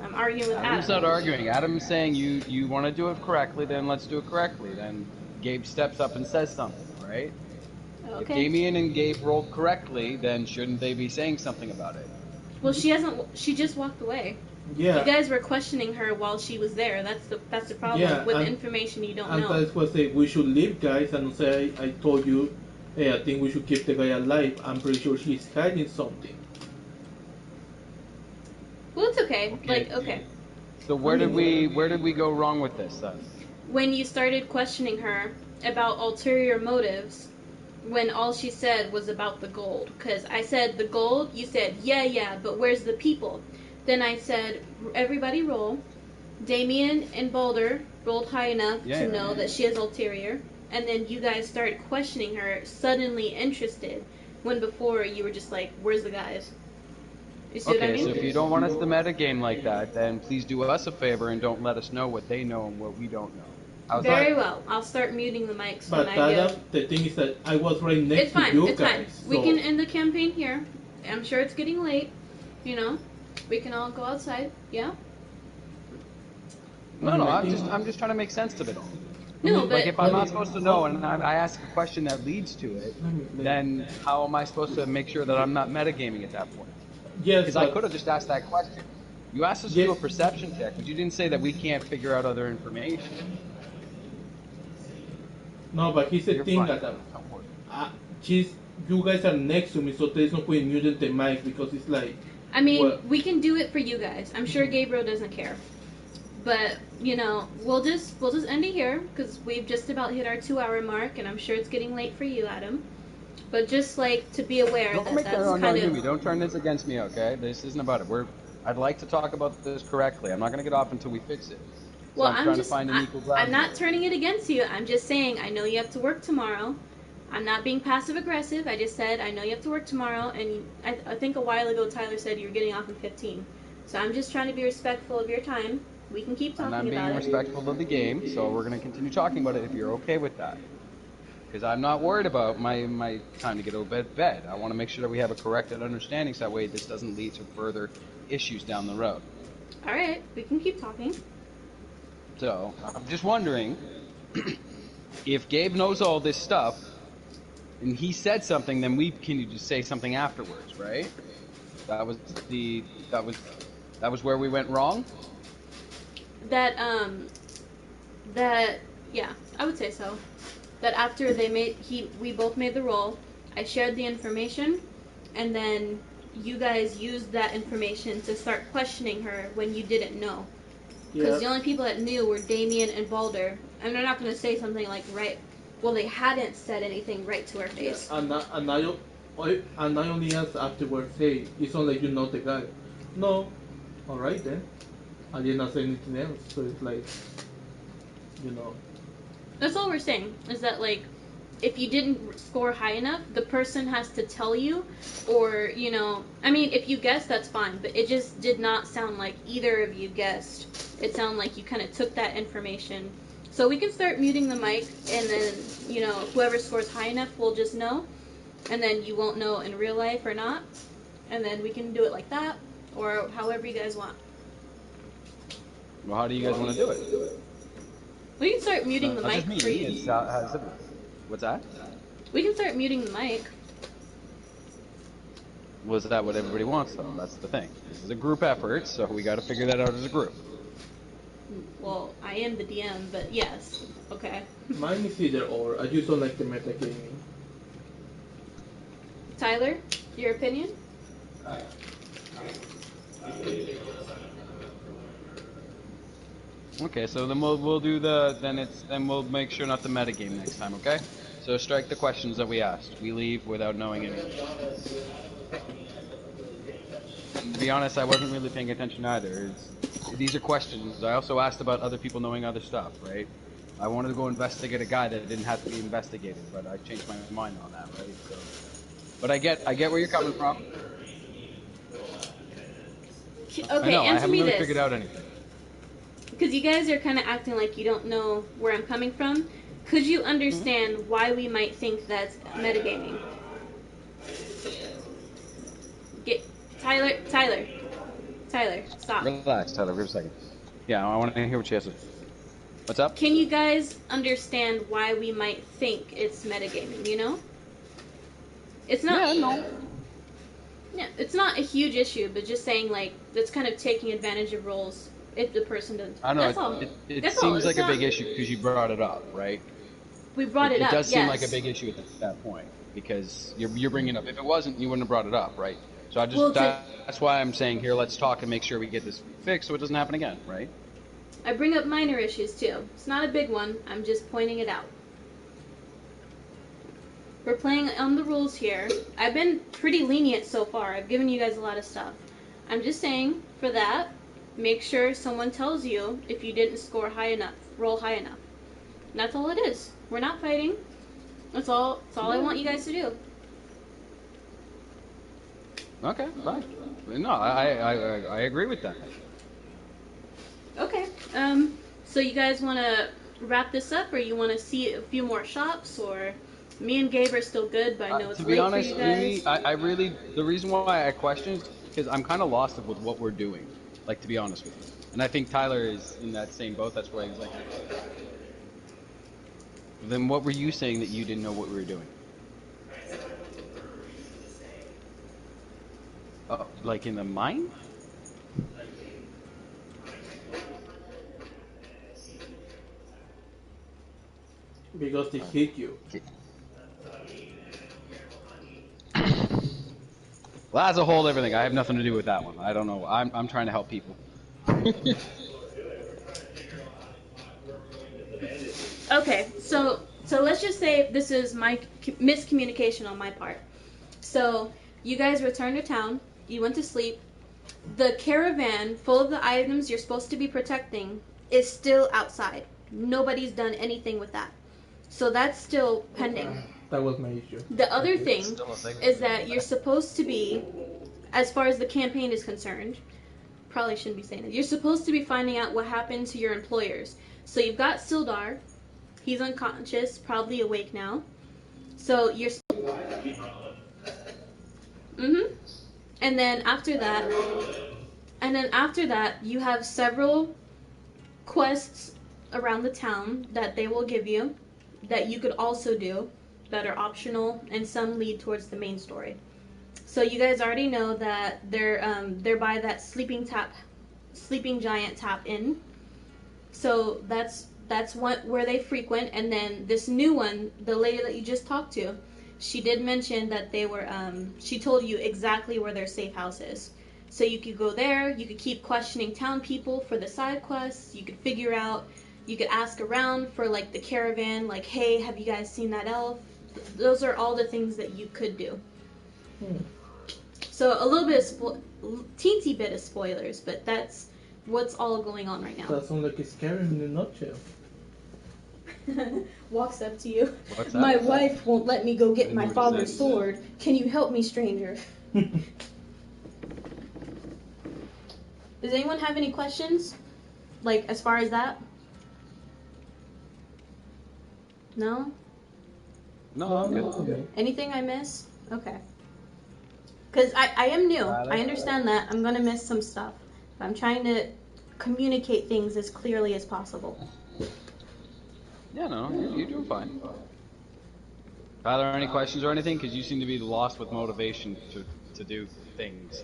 I'm arguing with Adam's Adam. not arguing. Adam's saying you want to do it correctly, then let's do it correctly. Then Gabe steps up and says something, right? If Okay. Damien and Gabe rolled correctly, then shouldn't they be saying something about it? Well, she hasn't. She just walked away. Yeah. You guys were questioning her while she was there. That's the problem Yeah, with and- information you don't And know. that's what I say, we should leave, guys, and say, I told you, hey, I think we should keep the guy alive. I'm pretty sure he's hiding something. Well, it's okay. Like, okay. So where did we go wrong with this then? When you started questioning her, about ulterior motives when all she said was about the gold. Because I said the gold, you said, yeah, but where's the people? Then I said, everybody roll. Damien and Balder rolled high enough to know that she has ulterior. And then you guys started questioning her, suddenly interested, when before you were just like, where's the guys? You see what I Okay, mean? so if you don't want us to metagame like that, then please do us a favor and don't let us know what they know and what we don't know. How's that? Very well. I'll start muting the mics But when I go. the thing is that I was right next It's fine. to you It's guys. fine. So We can end the campaign here. I'm sure it's getting late. You know, we can all go outside. Yeah. No, I'm just trying to make sense of it all. No, Like but if I'm not supposed to know and I ask a question that leads to it, then how am I supposed to make sure that I'm not metagaming at that point? yes, Because I could have just asked that question. You asked us to Yes. do a perception check, but you didn't say that we can't figure out other information. No, but here's the You're thing, fine. Adam. Don't worry. You guys are next to me, so there's no point muting the mic because it's like. I mean, Well- we can do it for you guys. I'm sure Gabriel doesn't care. But you know, we'll just end it here because we've just about hit our 2-hour mark, and I'm sure it's getting late for you, Adam. But just like to be aware Don't that make that that's on kind me. of. Don't turn this against me, okay? This isn't about it. I'd like to talk about this correctly. I'm not going to get off until we fix it. So Well, I'm trying to find an equal ground. I'm not here. turning it against you. I'm just saying I know you have to work tomorrow. I'm not being passive aggressive. I just said I know you have to work tomorrow, and I think a while ago Tyler said you were getting off in 15. So I'm just trying to be respectful of your time. We can keep And talking I'm being about it. respectful of the game, so we're going to continue talking about it if you're okay with that. Because I'm not worried about my time to get to bed. I want to make sure that we have a corrected understanding so that way this doesn't lead to further issues down the road. All right, we can keep talking. So, I'm just wondering if Gabe knows all this stuff and he said something, then we can just say something afterwards, right? That was where we went wrong? That yeah, I would say so. That after we both made the roll, I shared the information, and then you guys used that information to start questioning her when you didn't know. Because the only people that knew were Damien and Balder, and they're not going to say something like well, they hadn't said anything right to her face. Yeah, and I only asked afterwards, hey, it's not like you know the guy. No, alright then. I did not say anything else, so it's like, you know. That's all we're saying, is that, like, if you didn't score high enough, the person has to tell you, or, you know, I mean, if you guessed, that's fine, but it just did not sound like either of you guessed. It sounded like you kind of took that information. So we can start muting the mic, and then, you know, whoever scores high enough will just know, and then you won't know in real life or not, and then we can do it like that, or however you guys want. Well, how do you guys want to do it? We can start muting the mic for you. It's, what's that? We can start muting the mic. Was that what everybody wants, though? That's the thing. This is a group effort, so we got to figure that out as a group. Well, I am the DM, but yes. Okay. Mine is either or. I just don't like the metagaming. Tyler, your opinion? Okay, so then we'll do then we'll make sure not to metagame next time, okay? So strike the questions that we asked. We leave without knowing anything. To be honest, I wasn't really paying attention either. These are questions. I also asked about other people knowing other stuff, right? I wanted to go investigate a guy that didn't have to be investigated, but I changed my mind on that, right? So, but I get where you're coming from. Okay, I know, I answer haven't me really this. figured out anything. Because you guys are kind of acting like you don't know where I'm coming from. Could you understand why we might think that's metagaming? Tyler, stop. Relax, Tyler, for a second. Yeah, I want to hear what she has to say. What's up? Can you guys understand why we might think it's metagaming, you know? It's not... Yeah, no. Yeah, it's not a huge issue, but just saying, like, that's kind of taking advantage of roles if the person doesn't... I know, That's all. it That's all. seems like It's a big not- issue because you brought it up, right? We brought it up, It does seem yes. like a big issue at that point because you're bringing it up. If it wasn't, you wouldn't have brought it up, right? So I just Well, that's why I'm saying here, let's talk and make sure we get this fixed so it doesn't happen again, right? I bring up minor issues, too. It's not a big one. I'm just pointing it out. We're playing on the rules here. I've been pretty lenient so far. I've given you guys a lot of stuff. I'm just saying, for that, make sure someone tells you if you didn't score high enough, roll high enough. And that's all it is. We're not fighting. That's all I want you guys to do. Okay, fine. No, I agree with that. Okay. So you guys want to wrap this up, or you want to see a few more shops, or me and Gabe are still good, but I know it's To late be honest, for you guys. I really, the reason why I question is because I'm kind of lost with what we're doing. Like, to be honest with you. And I think Tyler is in that same boat. That's why he's like. Then what were you saying that you didn't know what we were doing? Like in the mine? Because they hate you. Well, that's a whole different thing. I have nothing to do with that one. I don't know. I'm trying to help people. Okay, so let's just say this is my miscommunication on my part. So you guys returned to town. You went to sleep. The caravan full of the items you're supposed to be protecting is still outside. Nobody's done anything with that. So that's still pending. That was my issue. The other thing is that you're supposed to be, as far as the campaign is concerned, probably shouldn't be saying it. You're supposed to be finding out what happened to your employers. So you've got Sildar. He's unconscious, probably awake now. So you're. And then after that, you have several quests around the town that they will give you that you could also do that are optional, and some lead towards the main story. So you guys already know that they're by that sleeping giant tap inn. So that's where they frequent. And then this new one, the lady that you just talked to, she did mention that they were she told you exactly where their safe house is. So you could go there, you could keep questioning town people for the side quests, you could ask around for like the caravan, like, hey, have you guys seen that elf? Those are all the things that you could do. So a little bit teensy bit of spoilers, but that's what's all going on right now. That sounds like a scary in a nutshell. Walks up to you. What's My that? wife won't let me go get didn't my know what it father's said. sword. Can you help me, stranger? Does anyone have any questions? Like, as far as that? No? No, I'm good. Okay. Anything I miss? Okay. Because I am new. I understand that. I'm going to miss some stuff. But I'm trying to communicate things as clearly as possible. Yeah, no, you're doing fine. Tyler, any questions or anything? Because you seem to be lost with motivation to do things.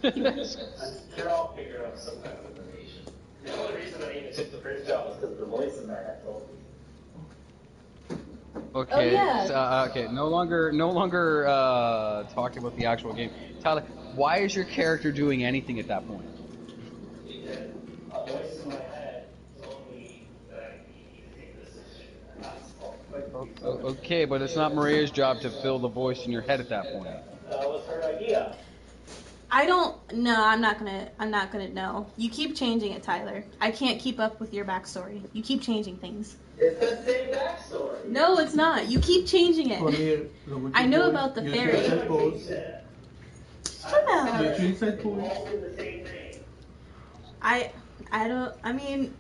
They're all figured out some kind of information. The only reason I even took the first job was because of the voice in there. I told me. Okay. Oh, yeah. So, okay. No longer talking about the actual game. Tyler, why is your character doing anything at that point? A voice in my head told me that I need to take this decision. And that's all. Okay, but it's not Maria's job to fill the voice in your head at that point. That was her idea. I don't. No, I'm not gonna know. You keep changing it, Tyler. I can't keep up with your backstory. You keep changing things. It's the same backstory. No, it's not. You keep changing Come it. here, Luigi I know boy. about the You fairy. inside pose. Shut up. You inside pose. All do the same thing. I don't. I mean,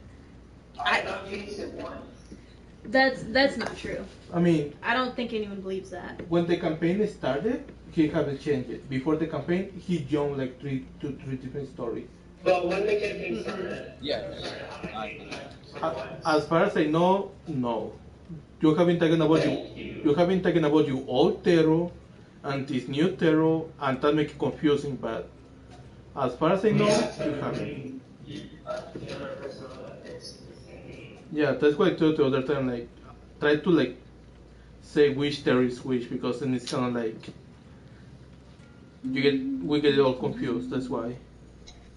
I have not changed it once. that's not true. I mean, I don't think anyone believes that. when the campaign started, he hadn't changed it. Before the campaign, he jumped like three different stories. But when the campaign started, Yeah. As far as I know, no. You have been talking about your old Tero and this new Tero, and that makes it confusing. But as far as I know, you haven't. Yeah, that's why I told the other time, like, try to like say which Tero is which, because then it's kind of like we get it all confused. That's why.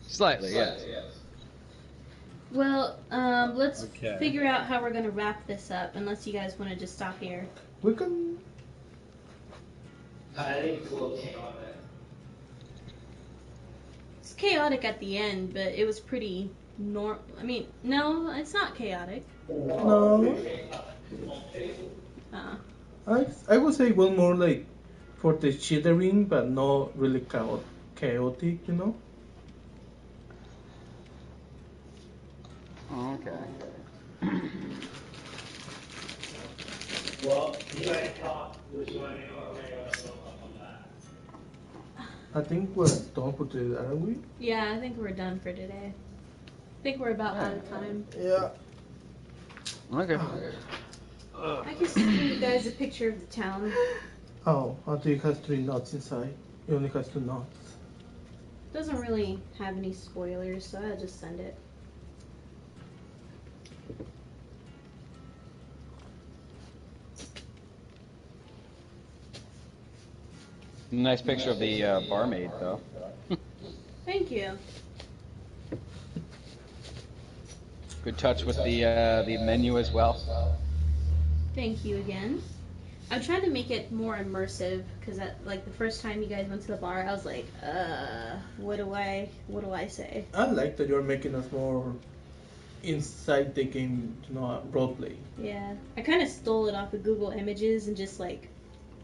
Slightly, yes. Well, let's Okay. figure out how we're gonna wrap this up. Unless you guys want to just stop here. We can I think it's a little chaotic. It's chaotic at the end, but it was pretty I mean, no, it's not chaotic. No, Uh, I would say it was more like for the shithering, but not really chaotic, you know? Okay. Well, you guys talk. Which one you are going to go up on that? I think we're done for today, aren't we? yeah, I think we're done for today. I think we're about out of time. Yeah. Okay. I can send you guys a picture of the town. Oh, until it has 3 knots inside. It only has 2 knots. Doesn't really have any spoilers, so I'll just send it. Nice picture of the barmaid, though. Thank you. Good touch with the menu as well. Thank you again. I tried to make it more immersive because, like, the first time you guys went to the bar, I was like, what do I say? I like that you're making us more inside the game, roleplay. Yeah, I kind of stole it off of Google Images and just like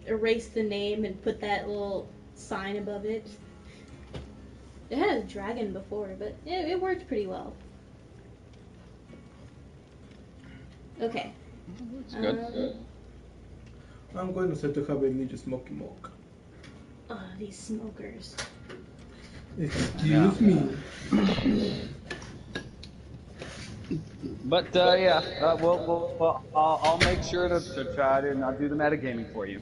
erased the name and put that little sign above it. It had a dragon before, but it worked pretty well. Okay. It's good. I'm going to say to have a little smoky mock. Oh, these smokers. Excuse me. But yeah, I'll make sure to try to not do the metagaming for you.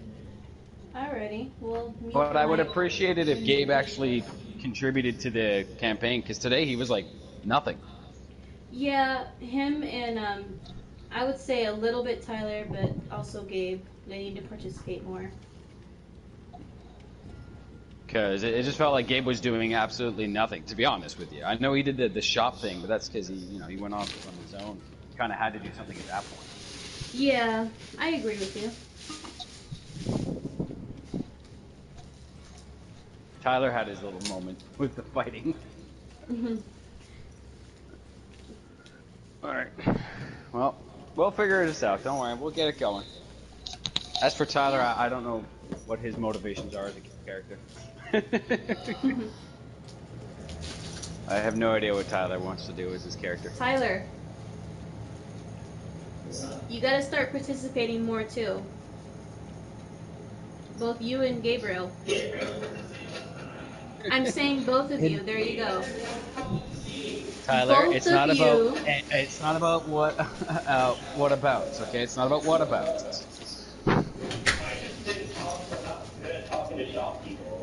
Alrighty, well. But I would appreciate it if Gabe actually contributed to the campaign, because today he was like nothing. Yeah, him and I would say a little bit Tyler, but also Gabe. They need to participate more. Because it just felt like Gabe was doing absolutely nothing, to be honest with you. I know he did the shop thing, but that's because he went off on his own. Kind of had to do something at that point. Yeah, I agree with you. Tyler had his little moment with the fighting. Alright. Well, we'll figure this out. Don't worry. We'll get it going. As for Tyler, I don't know what his motivations are as a character. I have no idea what Tyler wants to do as his character. Tyler, you gotta start participating more too. Both you and Gabriel. I'm saying both of you. There you go. Tyler, Both it's of not you. about what abouts, okay? It's not about what abouts.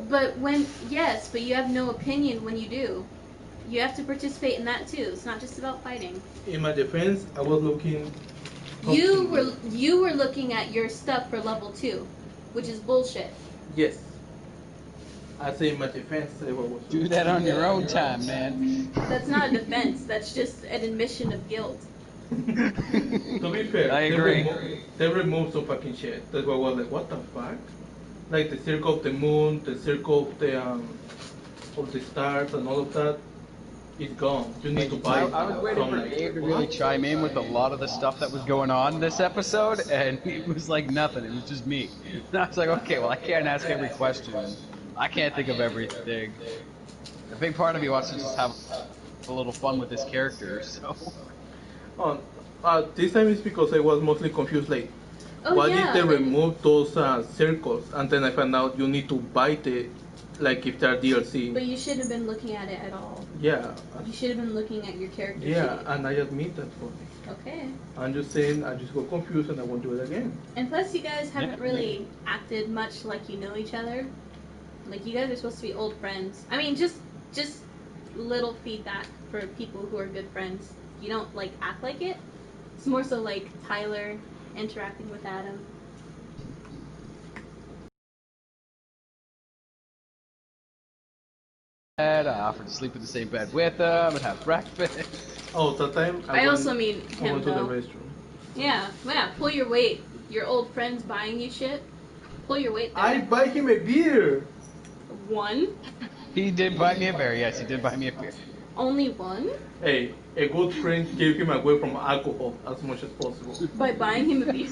But but you have no opinion when you do. You have to participate in that too. It's not just about fighting. In my defense, I was looking. You were looking at your stuff for level 2, which is bullshit. Yes. I say in my defense, I was. Do that on your own time, man. That's not a defense. That's just an admission of guilt. To be fair, I agree. They removed some fucking shit. That's why I was like, what the fuck? Like the circle of the moon, the circle of the stars, and all of that is gone. You need to buy it. I was waiting for Gabe to really chime in with a lot of the stuff that was going on this episode, and it was like nothing. It was just me. And I was like, okay, well, I can't ask every question. I can't think of everything. A big part of me wants to just have a little fun with this character, so. This time it's because I was mostly confused, like, why did they remove those circles? And then I found out you need to buy it, like if they're DLC. But you shouldn't have been looking at it at all. Yeah. You should have been looking at your character sheet. Yeah, and I admit that for me. Okay. I'm just saying, I just got confused and I won't do it again. And plus, you guys haven't really acted much like you know each other. Like, you guys are supposed to be old friends. I mean, just little feedback for people who are good friends. You don't, like, act like it. It's more so like Tyler interacting with Adam. I offered to sleep in the same bed with them and have breakfast. Oh, that time I also mean I him, went to the though. restroom. Yeah, pull your weight. Your old friends buying you shit. pull your weight there. I buy him a beer. One? He did buy me a beer. Yes, he did buy me a beer. Only one? Hey, a good friend gave him away from alcohol as much as possible. By buying him a beer?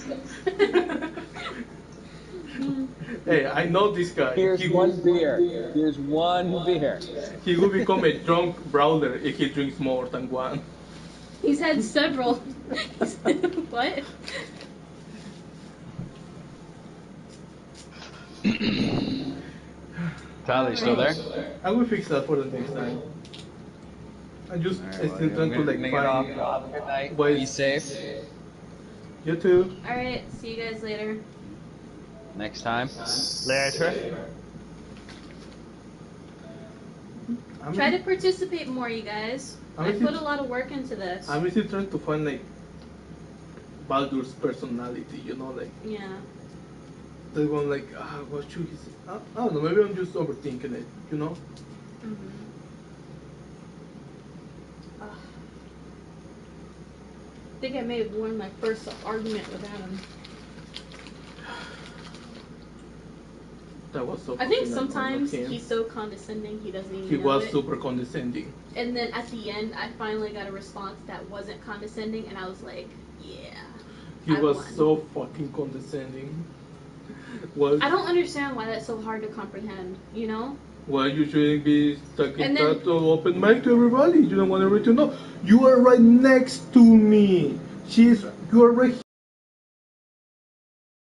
Hey, I know this guy. Here's He one will- beer. Here's one beer. He will become a drunk brawler if he drinks more than one. He's had several. What? Tyler, you still there? I will fix that for the next time. I just still trying to like Make it off. find Have a good night. ways. Be safe. You too. Alright, see you guys later. Next time. Later. Try to participate more, you guys. I put a lot of work into this. I'm still trying to find like Baldur's personality, you know, like Yeah. the one like what should he say? I don't know, maybe I'm just overthinking it, you know? Mm-hmm. I think I may have won my first argument with Adam. That was so I think fucking sometimes annoying of him. he's so condescending he doesn't even He know was it. super condescending. And then at the end, I finally got a response that wasn't condescending, and I was like, yeah. He I was won. so fucking condescending. Well, I don't understand why that's so hard to comprehend, you know? well, you shouldn't be talking And then- that open mic to everybody. You don't want everybody to know. You are right next to me. You are right